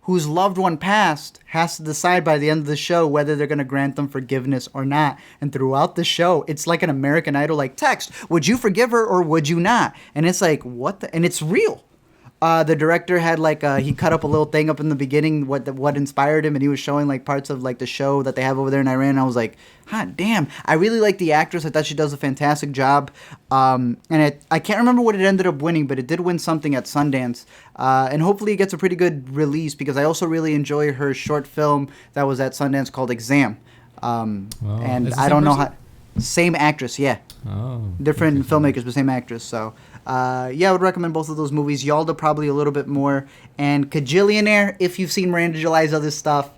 [SPEAKER 2] whose loved one passed has to decide by the end of the show whether they're going to grant them forgiveness or not. And throughout the show, it's like an American Idol like text. Would you forgive her or would you not? And it's like, what the? And it's real. The director had like he cut up a little thing up in the beginning what inspired him, and he was showing like parts of like the show that they have over there in Iran. And I was like, "Hot damn!" I really like the actress. I thought she does a fantastic job. And I can't remember what it ended up winning, but it did win something at Sundance. And hopefully it gets a pretty good release, because I also really enjoy her short film that was at Sundance called Exam. And I don't know how. Same actress, yeah.
[SPEAKER 3] Oh.
[SPEAKER 2] Different filmmakers, but same actress. So. Yeah, I would recommend both of those movies. Yalda probably a little bit more. And Kajillionaire, if you've seen Miranda July's other stuff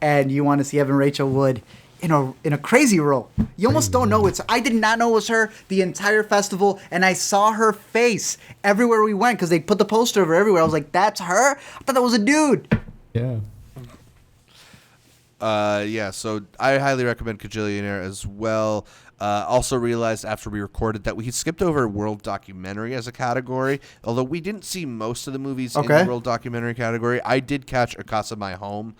[SPEAKER 2] and you want to see Evan Rachel Wood in a crazy role. You almost don't know it's her. I did not know it was her the entire festival, and I saw her face everywhere we went because they put the poster of her everywhere. I was like, that's her? I thought that was a dude.
[SPEAKER 3] Yeah.
[SPEAKER 1] Yeah, so I highly recommend Kajillionaire as well. Also realized after we recorded that we skipped over world documentary as a category, although we didn't see most of the movies in the world documentary category. I did catch A Casa My Home,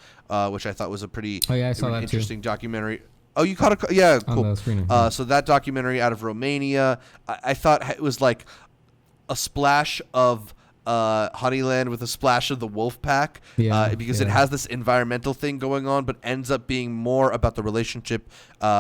[SPEAKER 1] which I thought was a pretty interesting documentary. Oh, you caught a... Yeah, cool.
[SPEAKER 3] On the screening, yeah.
[SPEAKER 1] So that documentary out of Romania, I thought it was like a splash of... Honeyland with a splash of the wolf pack, because it has this environmental thing going on, but ends up being more about the relationship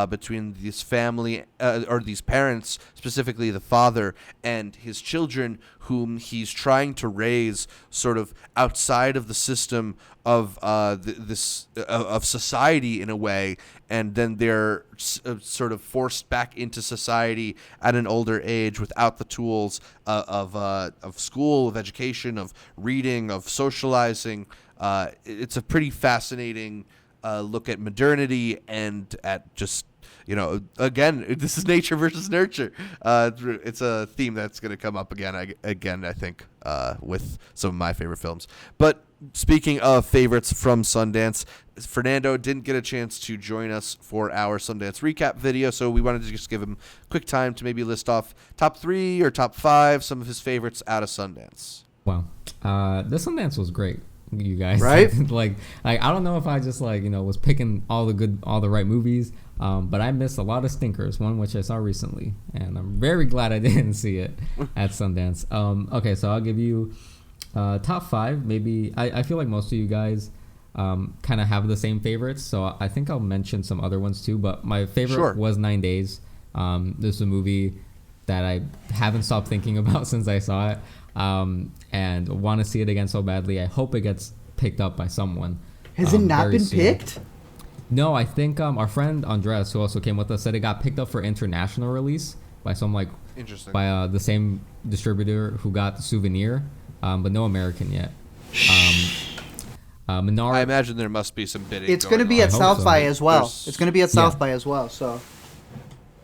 [SPEAKER 1] between this family or these parents, specifically the father and his children, whom he's trying to raise sort of outside of the system of of society in a way, and then they're sort of forced back into society at an older age without the tools of school, of education, of reading, of socializing. It's a pretty fascinating look at modernity and at just, again, this is nature versus nurture. It's a theme that's going to come up again, I think, with some of my favorite films. But speaking of favorites from Sundance, Fernando didn't get a chance to join us for our Sundance recap video, so we wanted to just give him quick time to maybe list off top 3 or top 5, some of his favorites out of Sundance.
[SPEAKER 3] Wow. This Sundance was great, you guys.
[SPEAKER 2] Right?
[SPEAKER 3] like I don't know if I just was picking all the right movies, but I missed a lot of stinkers, one which I saw recently, and I'm very glad I didn't see it at Sundance. Okay, so I'll give you top 5. Maybe I feel like most of you guys kind of have the same favorites, so I think I'll mention some other ones too, but my favorite was 9 Days. This is a movie that I haven't stopped thinking about since I saw it, and want to see it again so badly. I hope it gets picked up by someone.
[SPEAKER 2] Has it not been picked?
[SPEAKER 3] No, I think our friend Andres, who also came with us, said it got picked up for international release by some by the same distributor who got The Souvenir, but no American yet. Minari,
[SPEAKER 1] I imagine there must be some bidding.
[SPEAKER 2] It's going to be at South by as well. It's going to be at South by as well. So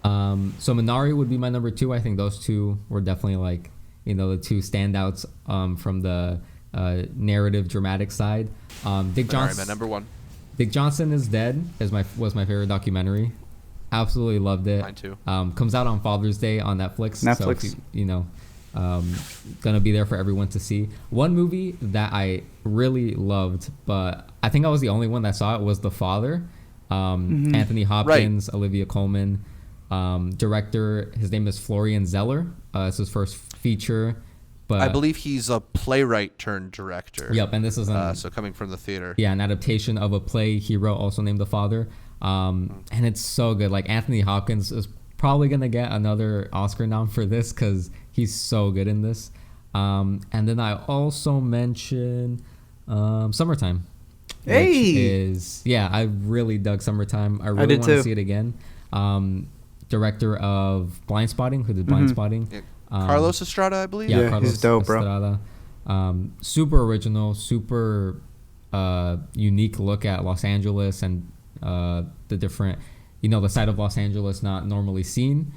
[SPEAKER 3] Minari would be my number 2. I think those two were definitely the two standouts from the narrative dramatic side. Dick Johnson,
[SPEAKER 1] my number 1.
[SPEAKER 3] Dick Johnson is Dead was my favorite documentary. Absolutely loved it.
[SPEAKER 1] Mine too.
[SPEAKER 3] Comes out on Father's Day on Netflix. So if gonna be there for everyone to see. One movie that I really loved, but I think I was the only one that saw it, was The Father. Anthony Hopkins, Olivia Colman. Director, his name is Florian Zeller. It's his first feature. But
[SPEAKER 1] I believe he's a playwright turned director.
[SPEAKER 3] Yep, and this is
[SPEAKER 1] so coming from the theater.
[SPEAKER 3] Yeah, an adaptation of a play he wrote, also named The Father. And it's so good. Anthony Hopkins is probably gonna get another Oscar nom for this because he's so good in this. And then I also mentioned Summertime.
[SPEAKER 2] Hey,
[SPEAKER 3] I really dug Summertime. I really want to see it again. Director of Blind Spotting, who did Blind Spotting.
[SPEAKER 1] Yeah. Carlos Estrada, I believe.
[SPEAKER 3] Yeah, Carlos
[SPEAKER 2] he's dope,
[SPEAKER 3] Estrada. Super original, super unique look at Los Angeles and the different, the side of Los Angeles not normally seen.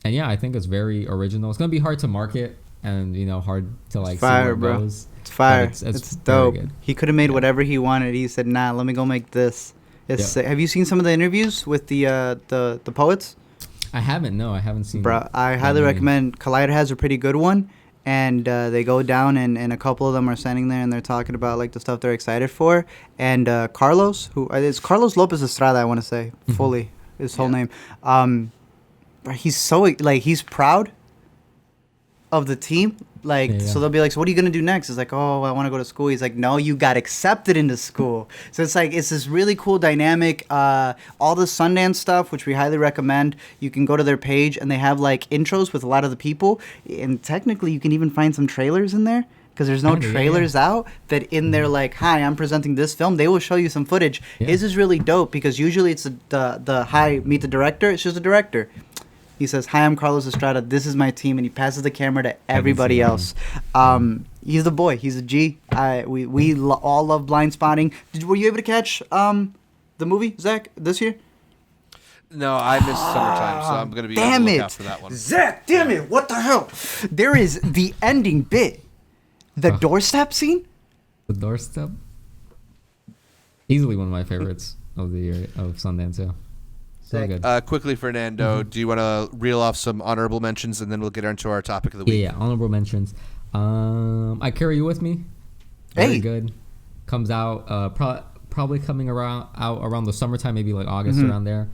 [SPEAKER 3] And yeah, I think it's very original. It's gonna be hard to market and hard to like
[SPEAKER 2] fire,
[SPEAKER 3] see where it
[SPEAKER 2] bro.
[SPEAKER 3] goes.
[SPEAKER 2] It's fire.
[SPEAKER 3] It's
[SPEAKER 2] dope.
[SPEAKER 3] good.
[SPEAKER 2] He could have made whatever he wanted. He said, "Nah, let me go make this." Have you seen some of the interviews with the poets?
[SPEAKER 3] I haven't. No, I haven't seen.
[SPEAKER 2] Bro, I highly recommend. Collider has a pretty good one, and they go down and a couple of them are standing there and they're talking about like the stuff they're excited for. And Carlos, who it's Carlos Lopez Estrada, I want to say fully his whole name. He's so like he's proud of the team. Like, so they'll be like, so what are you going to do next? It's like, oh, I want to go to school. He's like, no, you got accepted into school. So it's like, it's this really cool dynamic. All the Sundance stuff, which we highly recommend, you can go to their page and they have like intros with a lot of the people. And technically you can even find some trailers in there because there's no trailers out that in there like, hi, I'm presenting this film. They will show you some footage. Yeah. His is really dope because usually it's the hi, meet the director. It's just the director. He says, "Hi, I'm Carlos Estrada. This is my team," and he passes the camera to everybody else. He's the boy. He's a G. We all love Blind Spotting. Were you able to catch the movie, Zach, this year?
[SPEAKER 1] No, I missed summertime, so I'm going to be on the lookout for that one.
[SPEAKER 2] Zach, damn it! What the hell? There is the ending bit, the doorstep scene.
[SPEAKER 3] The doorstep. Easily one of my favorites of the year of Sundance. Yeah. So good.
[SPEAKER 1] Quickly, Fernando, do you want to reel off some honorable mentions and then we'll get into our topic of the week?
[SPEAKER 3] Yeah, honorable mentions. I Carry You With Me. Very good. Comes out probably coming around the summertime, maybe like August around there.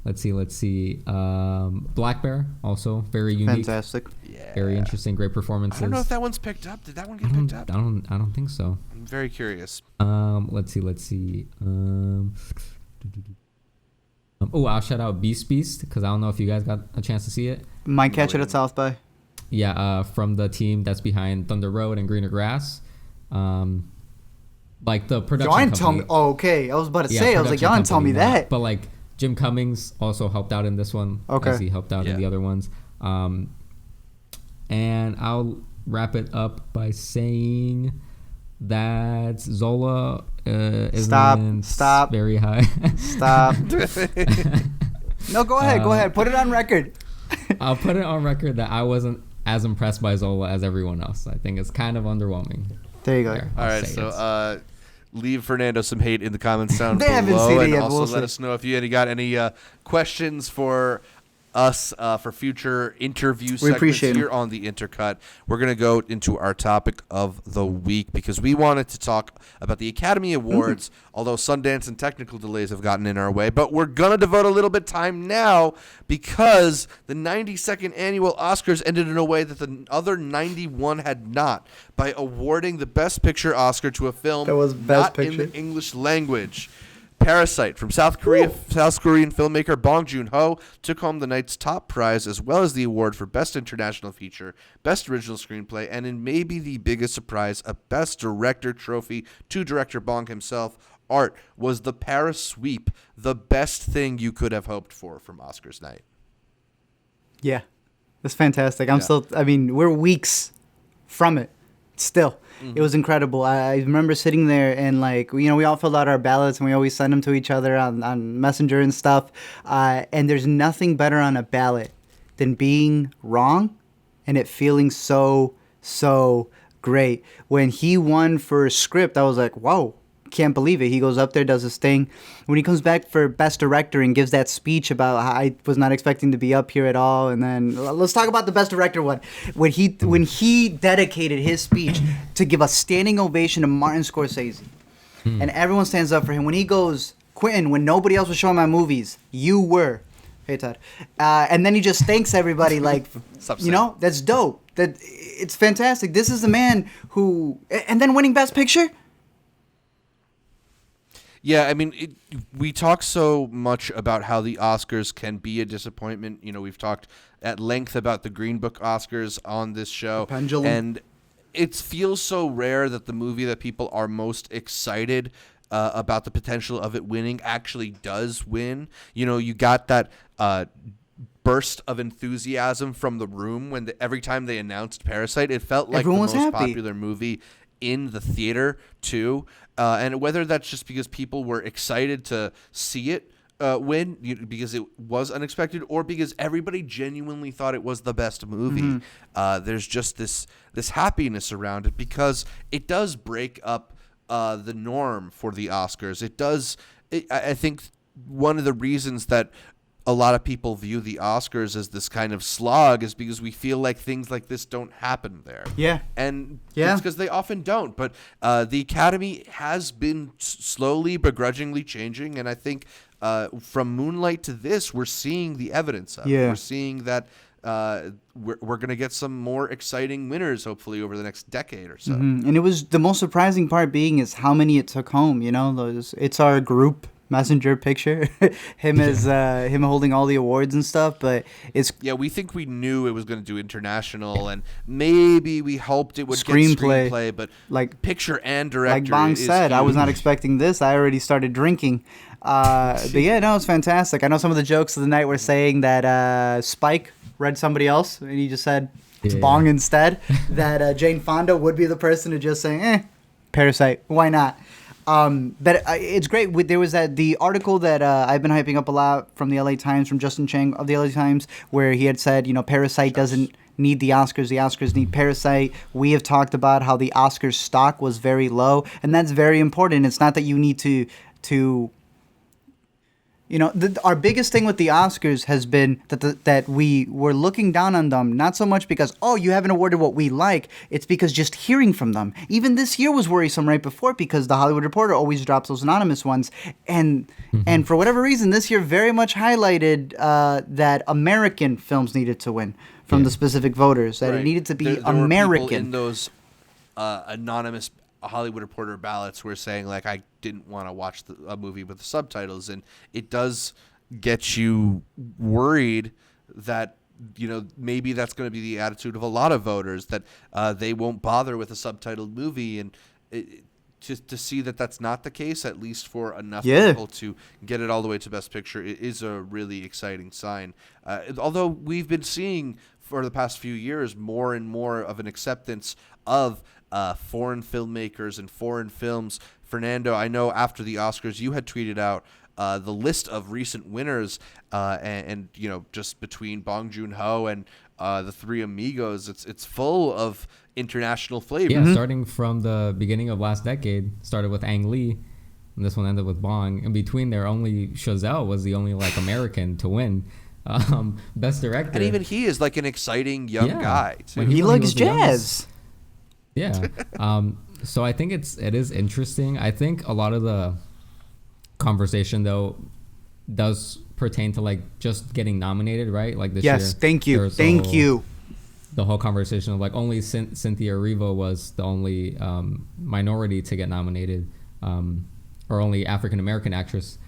[SPEAKER 3] Let's see. Black Bear, also very unique.
[SPEAKER 2] Fantastic.
[SPEAKER 1] Yeah.
[SPEAKER 3] Very interesting, great performances.
[SPEAKER 1] I don't know if that one's picked up. Did that one get picked up?
[SPEAKER 3] I don't think so.
[SPEAKER 1] I'm very curious.
[SPEAKER 3] Let's see. I'll shout out Beast because I don't know if you guys got a chance to see it.
[SPEAKER 2] Might catch it at South by.
[SPEAKER 3] Yeah, from the team that's behind Thunder Road and Greener Grass. Like the production
[SPEAKER 2] y'all
[SPEAKER 3] company.
[SPEAKER 2] Tell me. Oh, okay. I was about to say. I was like, y'all didn't tell me that.
[SPEAKER 3] But like Jim Cummings also helped out in this one.
[SPEAKER 2] Okay.
[SPEAKER 3] As he helped out in the other ones. And I'll wrap it up by saying that Zola is
[SPEAKER 2] stop
[SPEAKER 3] very high.
[SPEAKER 2] Stop. No, go ahead. Put it on record.
[SPEAKER 3] I'll put it on record that I wasn't as impressed by Zola as everyone else. I think it's kind of underwhelming.
[SPEAKER 2] There you go.
[SPEAKER 1] All right, so leave Fernando some hate in the comments down
[SPEAKER 2] below,
[SPEAKER 1] and
[SPEAKER 2] yet,
[SPEAKER 1] also let us know if you got any questions for us for future interview segments here on the Intercut. We're going to go into our topic of the week because we wanted to talk about the Academy Awards, although Sundance and technical delays have gotten in our way. But we're going to devote a little bit of time now because the 92nd annual Oscars ended in a way that the other 91 had not, by awarding the Best Picture Oscar to a film
[SPEAKER 2] that was
[SPEAKER 1] not in the English language. Parasite from South Korean filmmaker Bong Joon-ho took home the night's top prize, as well as the award for Best International Feature, Best Original Screenplay, and in maybe the biggest surprise, a Best Director trophy to director Bong himself. Art, was the Parasweep the best thing you could have hoped for from Oscars night?
[SPEAKER 2] Yeah, that's fantastic. We're weeks from it still. It was incredible. I remember sitting there and we all filled out our ballots and we always send them to each other on Messenger and stuff. And there's nothing better on a ballot than being wrong and it feeling so great. When he won for script, I was like, whoa. Can't believe it. He goes up there, does his thing. When he comes back for Best Director and gives that speech about how I was not expecting to be up here at all, and then let's talk about the Best Director one. When he dedicated his speech to give a standing ovation to Martin Scorsese, and everyone stands up for him. When he goes, Quentin, when nobody else was showing my movies, you were. Hey, Todd. And then he just thanks everybody that's dope. It's fantastic. This is the man who, and then winning Best Picture.
[SPEAKER 1] Yeah, we talk so much about how the Oscars can be a disappointment. We've talked at length about the Green Book Oscars on this show.
[SPEAKER 2] The pendulum.
[SPEAKER 1] And it feels so rare that the movie that people are most excited about the potential of it winning actually does win. You got that burst of enthusiasm from the room when every time they announced Parasite. It felt like
[SPEAKER 2] everyone
[SPEAKER 1] the
[SPEAKER 2] was
[SPEAKER 1] most
[SPEAKER 2] happy.
[SPEAKER 1] Popular movie in the theater too. And whether that's just because people were excited to see it win because it was unexpected, or because everybody genuinely thought it was the best movie. There's just this happiness around it because it does break up the norm for the Oscars. It does. I think one of the reasons that a lot of people view the Oscars as this kind of slog is because we feel like things like this don't happen there.
[SPEAKER 2] Yeah.
[SPEAKER 1] And it's because they often don't. But the Academy has been slowly, begrudgingly changing. And I think from Moonlight to this, we're seeing the evidence of it. We're seeing that we're going to get some more exciting winners, hopefully, over the next decade or so.
[SPEAKER 2] And it was the most surprising part being is how many it took home. You know, it's our group messenger picture, him holding all the awards and stuff, but it's
[SPEAKER 1] we think we knew it was going to do international, and maybe we hoped it would get screenplay, but
[SPEAKER 2] like
[SPEAKER 1] picture and director.
[SPEAKER 2] Like Bong said,
[SPEAKER 1] huge.
[SPEAKER 2] I was not expecting this. I already started drinking. But yeah, no, it's fantastic. I know some of the jokes of the night were saying that Spike read somebody else, and he just said it's Bong instead. That Jane Fonda would be the person to just say, Parasite, why not? But it's great. There was the article that I've been hyping up a lot from the LA Times, from Justin Chang of the LA Times, where he had said, Parasite doesn't need the Oscars. The Oscars need Parasite. We have talked about how the Oscars stock was very low, and that's very important. It's not that you need to our biggest thing with the Oscars has been that we were looking down on them, not so much because, you haven't awarded what we like. It's because just hearing from them. Even this year was worrisome right before because the Hollywood Reporter always drops those anonymous ones. And for whatever reason, this year very much highlighted that American films needed to win from the specific voters, that it needed to be American.
[SPEAKER 1] Were people in those anonymous Hollywood Reporter ballots were saying, like, I didn't want to watch a movie with the subtitles, and it does get you worried that maybe that's going to be the attitude of a lot of voters, that they won't bother with a subtitled movie, and to see that that's not the case, at least for enough people to get it all the way to Best Picture, it is a really exciting sign. Although we've been seeing for the past few years more and more of an acceptance of foreign filmmakers and foreign films. Fernando, I know after the Oscars you had tweeted out the list of recent winners, and just between Bong Joon-ho and the Three Amigos, it's full of international flavor.
[SPEAKER 3] Yeah, starting from the beginning of last decade, started with Ang Lee, and this one ended with Bong. In between there, only Chazelle was the only American to win Best Director.
[SPEAKER 1] And even he is like an exciting young guy too.
[SPEAKER 2] He likes jazz.
[SPEAKER 3] Yeah. So I think it is interesting. I think a lot of the conversation though does pertain to just getting nominated, right? Like this year.
[SPEAKER 2] Yes, thank you.
[SPEAKER 3] The whole conversation of only Cynthia Erivo was the only minority to get nominated, or only African American actress.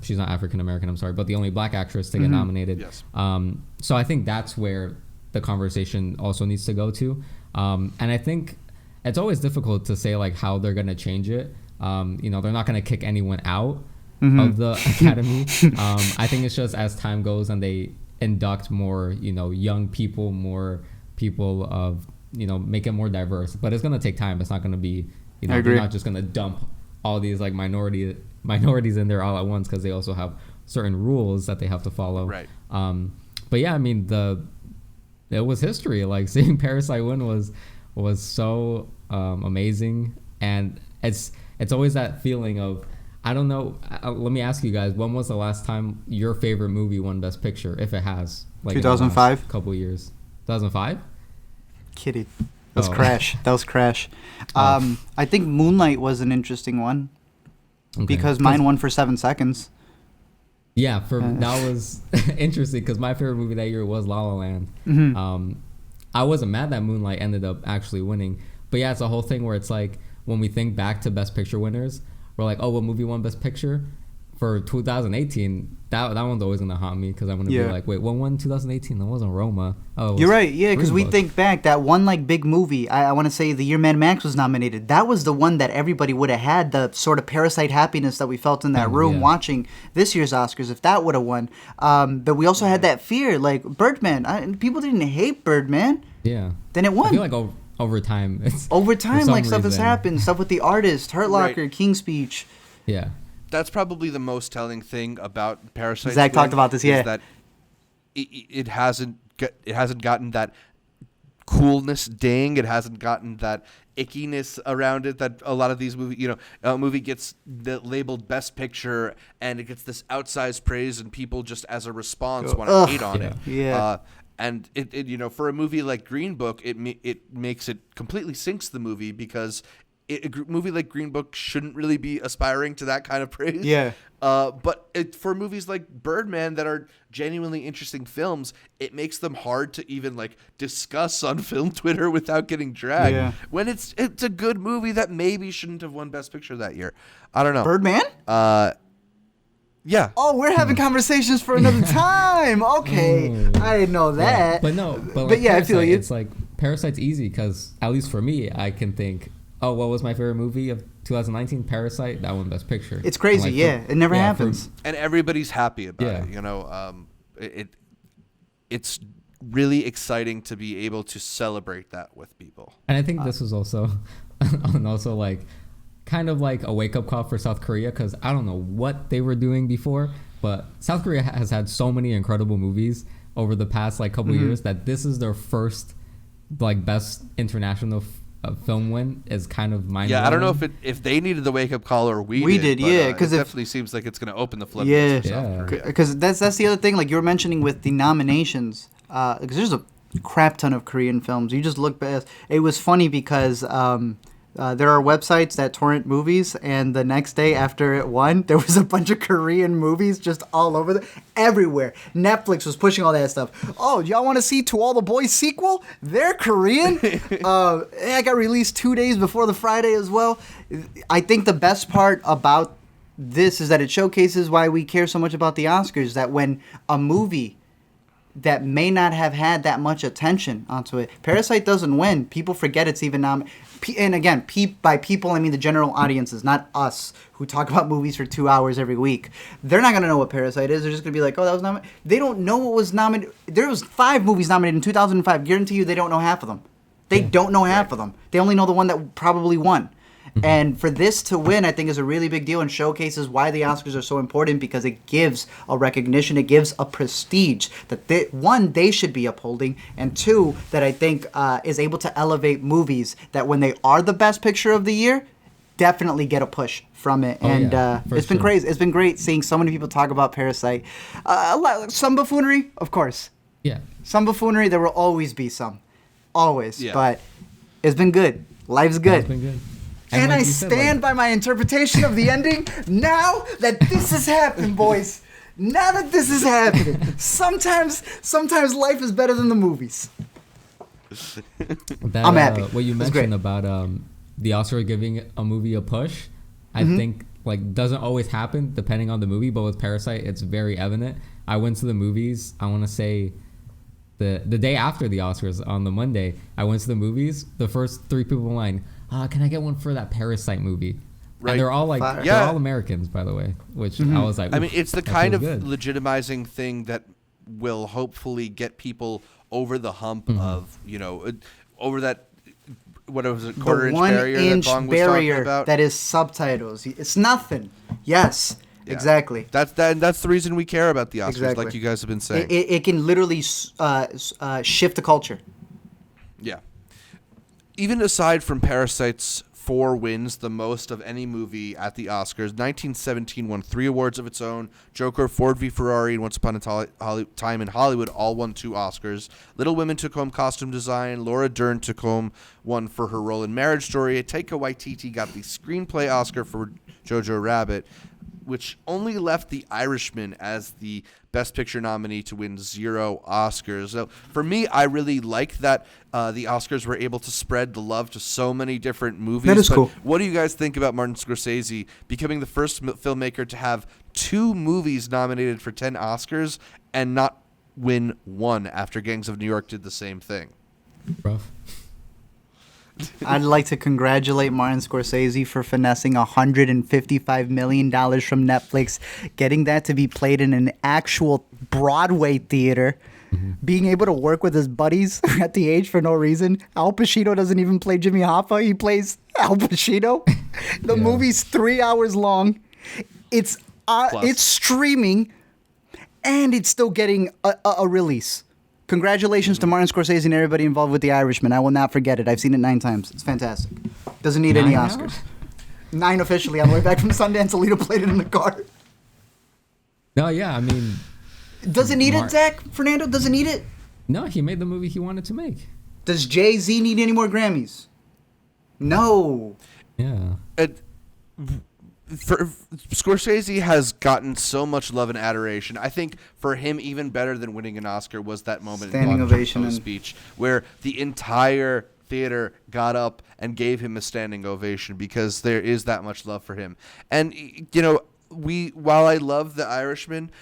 [SPEAKER 3] She's not African American, I'm sorry, but the only black actress to get nominated.
[SPEAKER 1] Yes.
[SPEAKER 3] So I think that's where the conversation also needs to go to. And I think it's always difficult to say how they're going to change it. They're not going to kick anyone out of the Academy. I think it's just as time goes and they induct more, young people, more people of, make it more diverse. But it's going to take time. It's not going to be, they're not just going to dump all these minorities in there all at once, because they also have certain rules that they have to follow.
[SPEAKER 1] Right.
[SPEAKER 3] But yeah, I mean, it was history. Seeing Parasite win was so amazing, and it's always that feeling of, I don't know. Let me ask you guys, when was the last time your favorite movie won Best Picture, if it has?
[SPEAKER 2] 2005.
[SPEAKER 3] Couple years. 2005.
[SPEAKER 2] Kidding. That was Crash. I think Moonlight was an interesting one, because mine won for 7 seconds.
[SPEAKER 3] Yeah, that was interesting, because my favorite movie that year was La La Land. I wasn't mad that Moonlight ended up actually winning. But yeah, it's a whole thing where it's when we think back to Best Picture winners, we're like, what movie won Best Picture? For 2018, that one's always going to haunt me, because I'm going to be like, wait, what won 2018? That wasn't Roma. Oh,
[SPEAKER 2] you're right. Yeah, because we think back, that one big movie, I want to say the year Mad Max was nominated, that was the one that everybody would have had the sort of Parasite happiness that we felt in that room watching this year's Oscars, if that would have won. But we also had that fear, Birdman. People didn't hate Birdman.
[SPEAKER 3] Yeah.
[SPEAKER 2] Then it won.
[SPEAKER 3] I feel like over time,
[SPEAKER 2] stuff has happened. Stuff with The Artist, Hurt Locker, King's Speech.
[SPEAKER 3] Yeah.
[SPEAKER 1] that's probably the most telling thing about Parasite.
[SPEAKER 2] Zach talked about this, yeah.
[SPEAKER 1] Is that it hasn't gotten that coolness ding. It hasn't gotten that ickiness around it that a lot of these movies, a movie gets labeled Best Picture and it gets this outsized praise and people just as a response want to hate on it.
[SPEAKER 2] Yeah.
[SPEAKER 1] And it for a movie like Green Book, it makes it completely sinks the movie because a movie like Green Book shouldn't really be aspiring to that kind of praise.
[SPEAKER 2] Yeah.
[SPEAKER 1] But for movies like Birdman that are genuinely interesting films, it makes them hard to even discuss on film Twitter without getting dragged.
[SPEAKER 2] Yeah.
[SPEAKER 1] When it's a good movie that maybe shouldn't have won Best Picture that year. I don't know.
[SPEAKER 2] Birdman?
[SPEAKER 1] Yeah.
[SPEAKER 2] Oh, we're having conversations for another time. Okay. I didn't know that.
[SPEAKER 3] Yeah. But
[SPEAKER 2] yeah, I feel you.
[SPEAKER 3] It's Parasite's easy because, at least for me, I can think, oh, what was my favorite movie of 2019? Parasite. That won Best Picture.
[SPEAKER 2] It's crazy, it never happens.
[SPEAKER 1] And everybody's happy about it. It's really exciting to be able to celebrate that with people.
[SPEAKER 3] And I think this was also, kind of like a wake-up call for South Korea, because I don't know what they were doing before, but South Korea has had so many incredible movies over the past couple years that this is their first best international film win is kind of mind-blowing.
[SPEAKER 1] Yeah, I don't know if they needed the wake-up call or we did.
[SPEAKER 2] Yeah, because
[SPEAKER 1] it definitely seems like it's going to open the floodgates for South Korea.
[SPEAKER 2] Because that's the other thing, you were mentioning with the nominations, because there's a crap ton of Korean films. You just look past. It was funny because there are websites that torrent movies, and the next day after it won, there was a bunch of Korean movies just all over everywhere. Netflix was pushing all that stuff. Oh, y'all want to see To All the Boys sequel? They're Korean. It got released 2 days before the Friday as well. I think the best part about this is that it showcases why we care so much about the Oscars, that when a movie that may not have had that much attention onto it, Parasite doesn't win, people forget it's even nominated. And again, by people, I mean the general audiences, not us, who talk about movies for 2 hours every week. They're not going to know what Parasite is. They're just going to be like, oh, that was nominated. They don't know what was nominated. There was 5 movies nominated in 2005. Guarantee you they don't know half of them. They don't know half of them. They only know the one that probably won. And for this to win, I think, is a really big deal and showcases why the Oscars are so important, because it gives a recognition, it gives a prestige that they should be upholding, and 2, that I think is able to elevate movies that when they are the best picture of the year, definitely get a push from it. It's been crazy. It's been great seeing so many people talk about Parasite. Some buffoonery, of course.
[SPEAKER 3] Yeah.
[SPEAKER 2] Some buffoonery, there will always be some. Always. Yeah. But it's been good. Life's good.
[SPEAKER 3] It's been good.
[SPEAKER 2] And I stand by my interpretation of the ending now that this has happened, boys. Now that this is happening. Sometimes life is better than the movies. I'm happy.
[SPEAKER 3] What you mentioned about the Oscar giving a movie a push, I think doesn't always happen depending on the movie, but with Parasite, it's very evident. I went to the movies, I want to say, the day after the Oscars, on the Monday, I went to the movies. The first 3 people in line, can I get one for that Parasite movie? Right. And they're all they're all Americans, by the way, which I was like,
[SPEAKER 1] I mean, it's the kind of legitimizing thing that will hopefully get people over the hump of, over that, what was it, quarter-inch barrier that Bong was talking about?
[SPEAKER 2] That is subtitles. It's nothing. Yes. Yeah. Exactly.
[SPEAKER 1] That's the reason we care about the Oscars, like you guys have been saying.
[SPEAKER 2] It can literally shift the culture.
[SPEAKER 1] Yeah. Even aside from Parasite's 4 wins, the most of any movie at the Oscars, 1917 won 3 awards of its own. Joker, Ford v. Ferrari, and Once Upon a Time in Hollywood all won 2 Oscars. Little Women took home costume design. Laura Dern took home one for her role in Marriage Story. Taika Waititi got the screenplay Oscar for Jojo Rabbit, which only left The Irishman as the Best Picture nominee to win 0 Oscars. So for me, I really like that the Oscars were able to spread the love to so many different movies.
[SPEAKER 2] That is cool.
[SPEAKER 1] What do you guys think about Martin Scorsese becoming the first filmmaker to have 2 movies nominated for 10 Oscars and not win 1 after Gangs of New York did the same thing?
[SPEAKER 3] Rough.
[SPEAKER 2] I'd like to congratulate Martin Scorsese for finessing $155 million from Netflix, getting that to be played in an actual Broadway theater, being able to work with his buddies at the age for no reason. Al Pacino doesn't even play Jimmy Hoffa. He plays Al Pacino. The movie's 3 hours long. It's streaming, and it's still getting a release. Congratulations to Martin Scorsese and everybody involved with The Irishman. I will not forget it. I've seen it 9 times. It's fantastic. Doesn't need any Oscars. 9 officially. On the way back from Sundance, Alita played it in the car.
[SPEAKER 3] No, yeah, I mean...
[SPEAKER 2] Does it need it, Zach? Fernando, does it need it?
[SPEAKER 3] No, he made the movie he wanted to make.
[SPEAKER 2] Does Jay-Z need any more Grammys? No.
[SPEAKER 3] Yeah.
[SPEAKER 1] Scorsese has gotten so much love and adoration. I think for him, even better than winning an Oscar was that moment
[SPEAKER 2] standing
[SPEAKER 1] in Bong
[SPEAKER 2] ovation
[SPEAKER 1] Joon-ho's speech where the entire theater got up and gave him a standing ovation because there is that much love for him. And, you know, while I love The Irishman,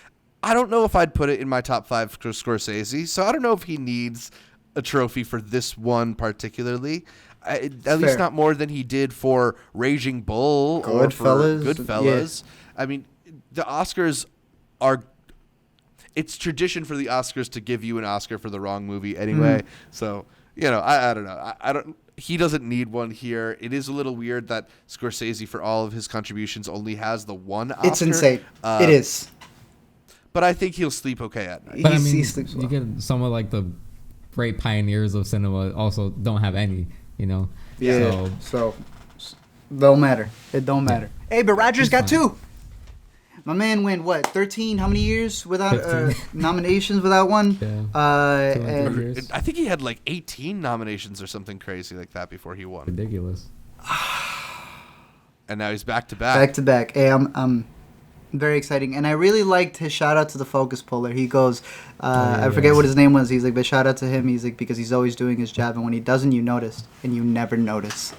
[SPEAKER 1] I don't know if I'd put it in my top 5 for Scorsese, so I don't know if he needs a trophy for this one particularly. At least not more than he did for Raging Bull or for Goodfellas. Yeah. I memean, the Oscars are... It's tradition for the Oscars to give you an Oscar for the wrong movie anyway. So, you know, I don't know. He doesn't need one here. It is a little weird that Scorsese, for all of his contributions, only has the one Oscar.
[SPEAKER 2] It's insane. It is.
[SPEAKER 1] But I think he'll sleep okay at night.
[SPEAKER 3] But I mean,
[SPEAKER 2] he sleeps well.
[SPEAKER 3] You get some of like the great pioneers of cinema also don't have any, you know?
[SPEAKER 2] Yeah. So don't matter. It don't matter. Hey, but Rogers got 2. My man went, 13? How many years without nominations without one?
[SPEAKER 3] Yeah.
[SPEAKER 2] And
[SPEAKER 1] I think he had like 18 nominations or something crazy like that before he won.
[SPEAKER 3] Ridiculous.
[SPEAKER 1] And now he's back to back.
[SPEAKER 2] Back to back. Hey, I'm very exciting. And I really liked his shout out to the focus puller. He goes, I forget what his name was. He's like, but shout out to him. He's like, because he's always doing his job. And when he doesn't, you notice. And you never notice.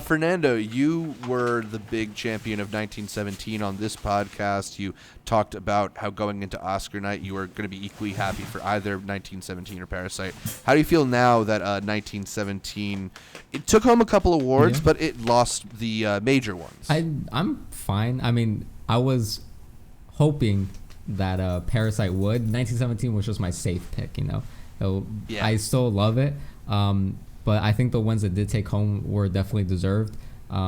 [SPEAKER 1] Fernando, you were the big champion of 1917 on this podcast. You talked about how going into Oscar night, you were going to be equally happy for either 1917 or Parasite. How do you feel now that 1917, it took home a couple awards, but it lost the major ones?
[SPEAKER 3] I'm fine. I mean, I was hoping that Parasite would. 1917 was just my safe pick, you know. So I still love it. But I think the ones that did take home were definitely deserved. You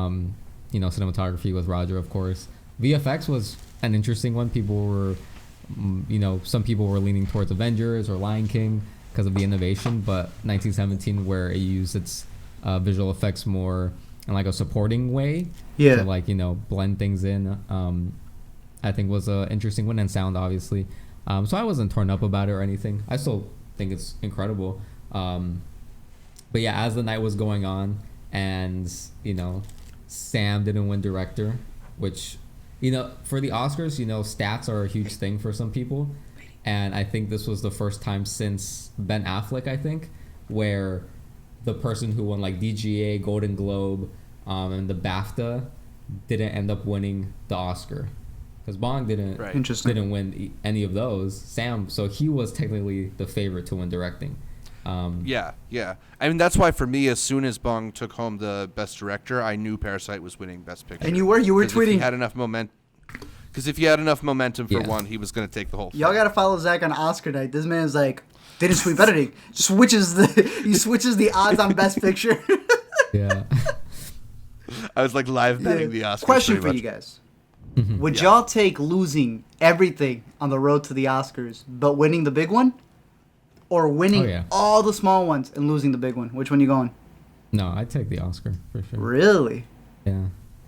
[SPEAKER 3] know, cinematography with Roger, of course. VFX was an interesting one. People were, you know, some people were leaning towards Avengers or Lion King because of the innovation. But 1917, where it used its visual effects more in like a supporting way, to like, you know, blend things in, I think was an interesting one. And sound, obviously. So I wasn't torn up about it or anything. I still think it's incredible. But yeah, as the night was going on, and you know, Sam didn't win director, which, you know, for the Oscars, you know, stats are a huge thing for some people, and I think this was the first time since Ben Affleck, I think, where the person who won like DGA, Golden Globe, and the BAFTA didn't end up winning the Oscar, because Bong didn't win any of those. Sam, so he was technically the favorite to win directing.
[SPEAKER 1] Yeah. I mean, that's why for me, as soon as Bong took home the Best Director, I knew Parasite was winning Best Picture.
[SPEAKER 2] And you were tweeting.
[SPEAKER 1] If he had enough because if he had enough momentum for one, he was going to take the whole thing.
[SPEAKER 2] Y'all got to follow Zach on Oscar night. This man's like, didn't sweep editing. He switches the odds on Best Picture.
[SPEAKER 3] Yeah.
[SPEAKER 1] I was like live betting the Oscars.
[SPEAKER 2] Question for you guys. Would y'all take losing everything on the road to the Oscars, but winning the big one? Or winning all the small ones and losing the big one? Which one you going?
[SPEAKER 3] No, I'd take the Oscar for sure.
[SPEAKER 2] Really?
[SPEAKER 3] Yeah.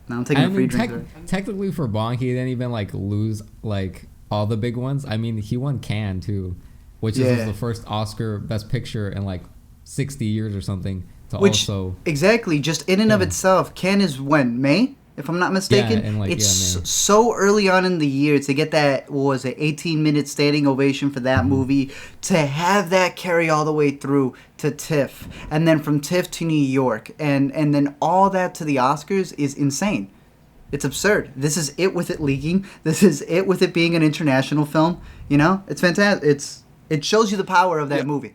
[SPEAKER 2] No, I'm taking a free drink.
[SPEAKER 3] Technically for Bong, he didn't even like lose like all the big ones. I mean, he won Cannes too, which is the first Oscar Best Picture in like 60 years or something.
[SPEAKER 2] Exactly, just in and of itself, Cannes is when? May? If I'm not mistaken, so early on in the year to get that 18-minute standing ovation for that movie, to have that carry all the way through to TIFF, and then from TIFF to New York, and then all that to the Oscars is insane. It's absurd. This is it with it leaking. This is it with it being an international film. You know, it's fantastic. It shows you the power of that movie.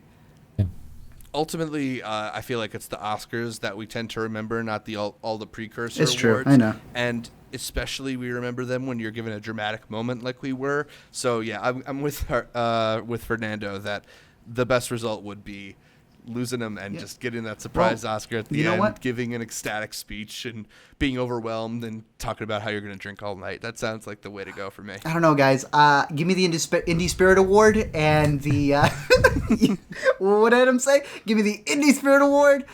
[SPEAKER 1] Ultimately, I feel like it's the Oscars that we tend to remember, not all the precursor
[SPEAKER 2] awards.
[SPEAKER 1] True,
[SPEAKER 2] I know.
[SPEAKER 1] And especially we remember them when you're given a dramatic moment like we were. So yeah, I'm with Fernando that the best result would be losing him and just getting that surprise Oscar at the end, giving an ecstatic speech and being overwhelmed and talking about how you're going to drink all night. That sounds like the way to go for me.
[SPEAKER 2] I don't know, guys. Give me the Indie Spirit Award and the what did Adam say? Give me the Indie Spirit Award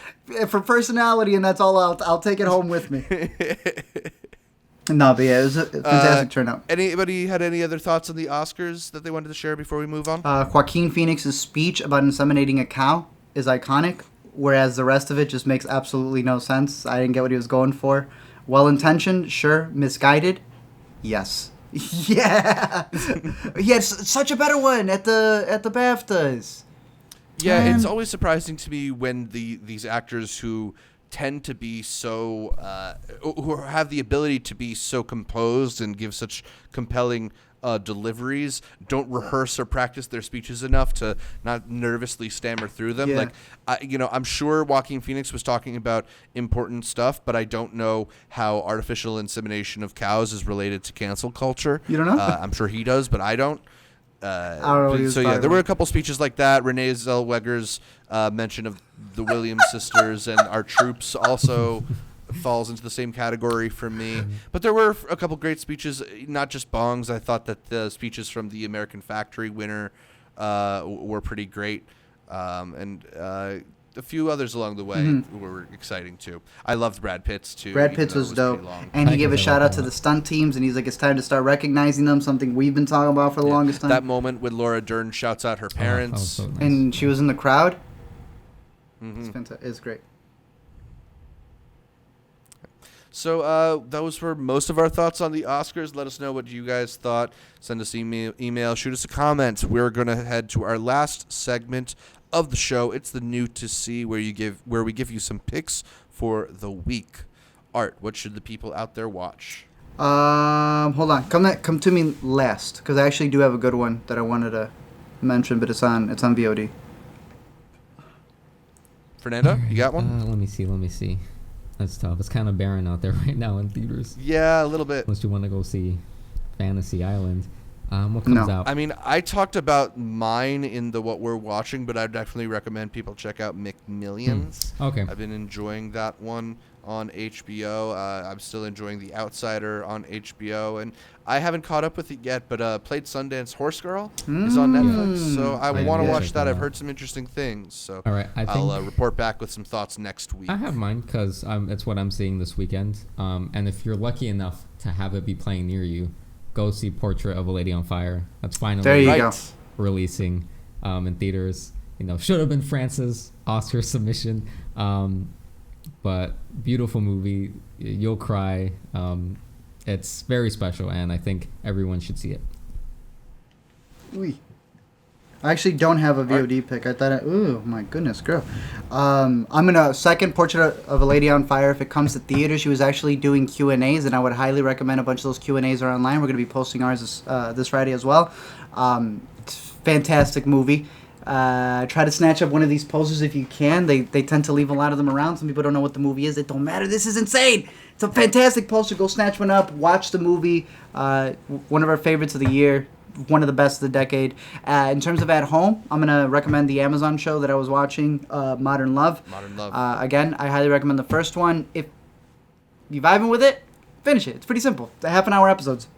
[SPEAKER 2] for personality, and that's all. I'll take it home with me. No, but yeah, it was a fantastic turnout.
[SPEAKER 1] Anybody had any other thoughts on the Oscars that they wanted to share before we move on?
[SPEAKER 2] Joaquin Phoenix's speech about inseminating a cow is iconic, whereas the rest of it just makes absolutely no sense. I didn't get what he was going for. Well-intentioned, sure. Misguided, yes. Yeah. He had such a better one at the BAFTAs.
[SPEAKER 1] Yeah, it's always surprising to me when these actors who tend to be so who have the ability to be so composed and give such compelling deliveries don't rehearse or practice their speeches enough to not nervously stammer through them. Like, I'm sure Joaquin Phoenix was talking about important stuff, but I don't know how artificial insemination of cows is related to cancel culture.
[SPEAKER 2] You don't know?
[SPEAKER 1] I'm sure he does, but I don't.
[SPEAKER 2] So yeah,
[SPEAKER 1] there were a couple speeches like that. Renee Zellweger's mention of the Williams sisters and our troops also falls into the same category for me. But there were a couple great speeches, not just Bong's. I thought that the speeches from the American Factory winner were pretty great, and a few others along the way were exciting too. I loved Brad Pitt's too.
[SPEAKER 2] Brad Pitt's was dope, and he gave a shout out to the stunt teams, and he's like, "It's time to start recognizing them." Something we've been talking about for the longest time.
[SPEAKER 1] That moment when Laura Dern shouts out her parents,
[SPEAKER 3] so nice.
[SPEAKER 2] And she was in the crowd. It's fantastic. It's great.
[SPEAKER 1] So those were most of our thoughts on the Oscars. Let us know what you guys thought. Send us email, shoot us a comment. We're going to head to our last segment of the show. It's the new to see, where we give you some picks for the week. Art, what should the people out there watch?
[SPEAKER 2] Hold on. Come to me last, because I actually do have a good one that I wanted to mention, but it's on VOD.
[SPEAKER 1] Fernando, you got one?
[SPEAKER 3] Let me see. That's tough. It's kind of barren out there right now in theaters.
[SPEAKER 1] Yeah, a little bit.
[SPEAKER 3] Unless you want to go see Fantasy Island. What comes out?
[SPEAKER 1] I mean, I talked about mine in the what we're watching, but I'd definitely recommend people check out McMillions.
[SPEAKER 3] Okay.
[SPEAKER 1] I've been enjoying that one on HBO. I'm still enjoying The Outsider on HBO, and I haven't caught up with it yet, but played Sundance Horse Girl is on Netflix, so I want to watch that. I've heard some interesting things, so
[SPEAKER 3] all right,
[SPEAKER 1] I'll report back with some thoughts next week.
[SPEAKER 3] I have mine because it's what I'm seeing this weekend, and if you're lucky enough to have it be playing near you, go see Portrait of a Lady on Fire. That's finally releasing in theaters. Should have been France's Oscar submission, but beautiful movie. You'll cry. It's very special, and I think everyone should see it.
[SPEAKER 2] I actually don't have a VOD pick. I thought, ooh, my goodness, girl. I'm gonna second Portrait of a Lady on Fire. If it comes to theater, she was actually doing Q&As, and I would highly recommend a bunch of those Q&As are online. We're gonna be posting ours this Friday as well. Fantastic movie. Try to snatch up one of these posters if you can. They tend to leave a lot of them around. Some people don't know what the movie is. It don't matter. This is insane. It's a fantastic poster. Go snatch one up. Watch the movie. One of our favorites of the year. One of the best of the decade. In terms of at home, I'm going to recommend the Amazon show that I was watching, Modern Love. Again, I highly recommend the first one. If you're vibing with it, finish it. It's pretty simple. It's a half-an-hour episodes.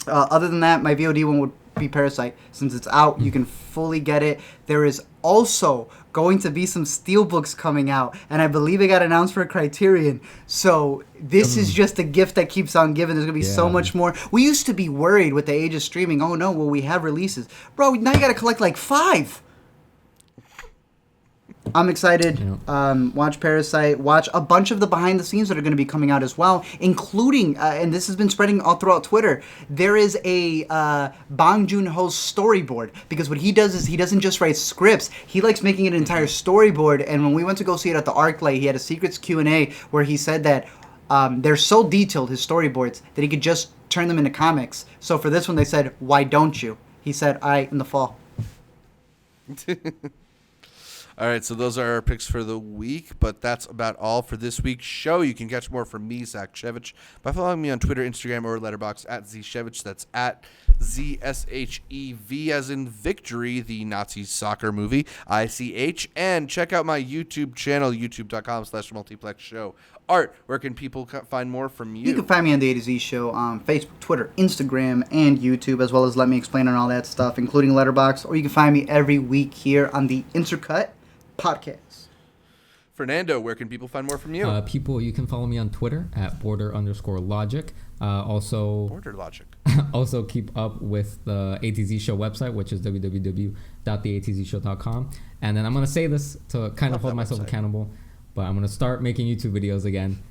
[SPEAKER 2] Other than that, my VOD one would be Parasite. Since it's out, you can fully get it. There is also going to be some steelbooks coming out, and I believe it got announced for Criterion. So this is just a gift that keeps on giving. There's gonna be so much more. We used to be worried with the age of streaming. Oh no, will we have releases? Bro, now you gotta collect like 5. I'm excited. Watch Parasite. Watch a bunch of the behind the scenes that are going to be coming out as well, including, and this has been spreading all throughout Twitter, there is a Bong Joon-ho storyboard, because what he does is he doesn't just write scripts. He likes making an entire storyboard, and when we went to go see it at the ArcLight, he had a secrets Q&A where he said that they're so detailed, his storyboards, that he could just turn them into comics. So for this one, they said, why don't you? He said, in the fall.
[SPEAKER 1] All right, so those are our picks for the week, but that's about all for this week's show. You can catch more from me, Zach Shevich, by following me on Twitter, Instagram, or Letterboxd at ZShevich. That's at ZSHEV as in victory, the Nazi soccer movie, ICH. And check out my YouTube channel, youtube.com/multiplex show. Art, where can people find more from you?
[SPEAKER 2] You can find me on the A to Z Show on Facebook, Twitter, Instagram, and YouTube, as well as Let Me Explain on all that stuff, including Letterboxd. Or you can find me every week here on the Intercut podcast.
[SPEAKER 1] Fernando, where can people find more from you?
[SPEAKER 3] You can follow me on Twitter at border_logic.
[SPEAKER 1] Border Logic.
[SPEAKER 3] Also keep up with the ATZ Show website, which is www.theatzshow.com. And then I'm going to say this to kind of hold myself accountable, but I'm going to start making YouTube videos again.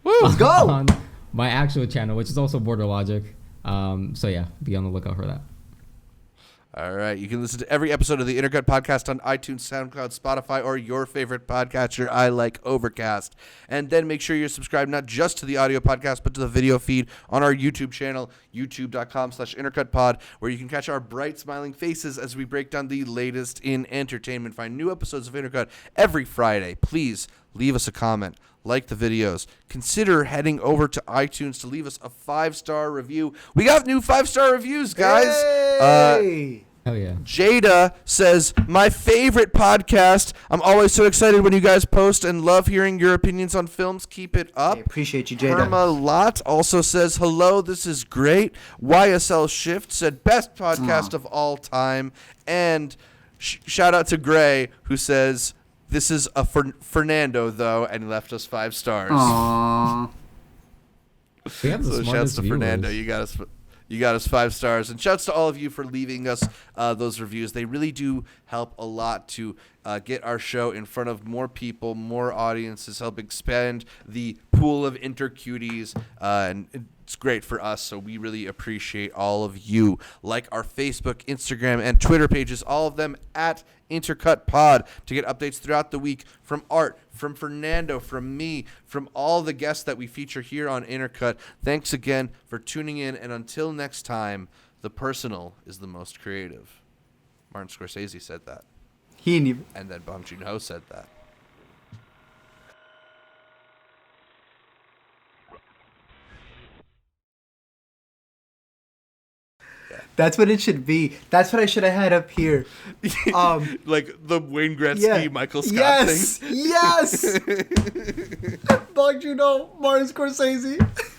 [SPEAKER 1] Woo!
[SPEAKER 2] Let's go!
[SPEAKER 3] On my actual channel, which is also Border Logic. So yeah, be on the lookout for that.
[SPEAKER 1] All right. You can listen to every episode of the Intercut podcast on iTunes, SoundCloud, Spotify, or your favorite podcatcher. I like Overcast. And then make sure you're subscribed not just to the audio podcast, but to the video feed on our YouTube channel, youtube.com/intercutpod, where you can catch our bright, smiling faces as we break down the latest in entertainment. Find new episodes of Intercut every Friday. Please leave us a comment. Like the videos. Consider heading over to iTunes to leave us a 5-star review. We got new 5-star reviews, guys.
[SPEAKER 2] Hey!
[SPEAKER 3] Hell yeah.
[SPEAKER 1] Jada says, my favorite podcast. I'm always so excited when you guys post and love hearing your opinions on films. Keep it up.
[SPEAKER 2] Hey, appreciate you, Jada.
[SPEAKER 1] Irma Lot also says, hello, this is great. YSL Shift said, best podcast of all time. And shout out to Gray, who says, this is a Fernando, though, and left us 5 stars.
[SPEAKER 2] Aww.
[SPEAKER 3] We have the
[SPEAKER 1] So shouts to Fernando. You got us 5 stars. And shouts to all of you for leaving us those reviews. They really do help a lot to get our show in front of more people, more audiences, help expand the pool of intercuties, and it's great for us, so we really appreciate all of you. Like our Facebook, Instagram, and Twitter pages, all of them at Intercut Pod, to get updates throughout the week from Art, from Fernando, from me, from all the guests that we feature here on Intercut. Thanks again for tuning in, and until next time, the personal is the most creative. Martin Scorsese said that.
[SPEAKER 2] He didn't even...
[SPEAKER 1] And then Bong Joon-ho said that.
[SPEAKER 2] That's what it should be. That's what I should have had up here.
[SPEAKER 1] Like the Wayne Gretzky, Michael Scott
[SPEAKER 2] yes,
[SPEAKER 1] thing.
[SPEAKER 2] Yes! Bong Joon-ho, Martin Scorsese.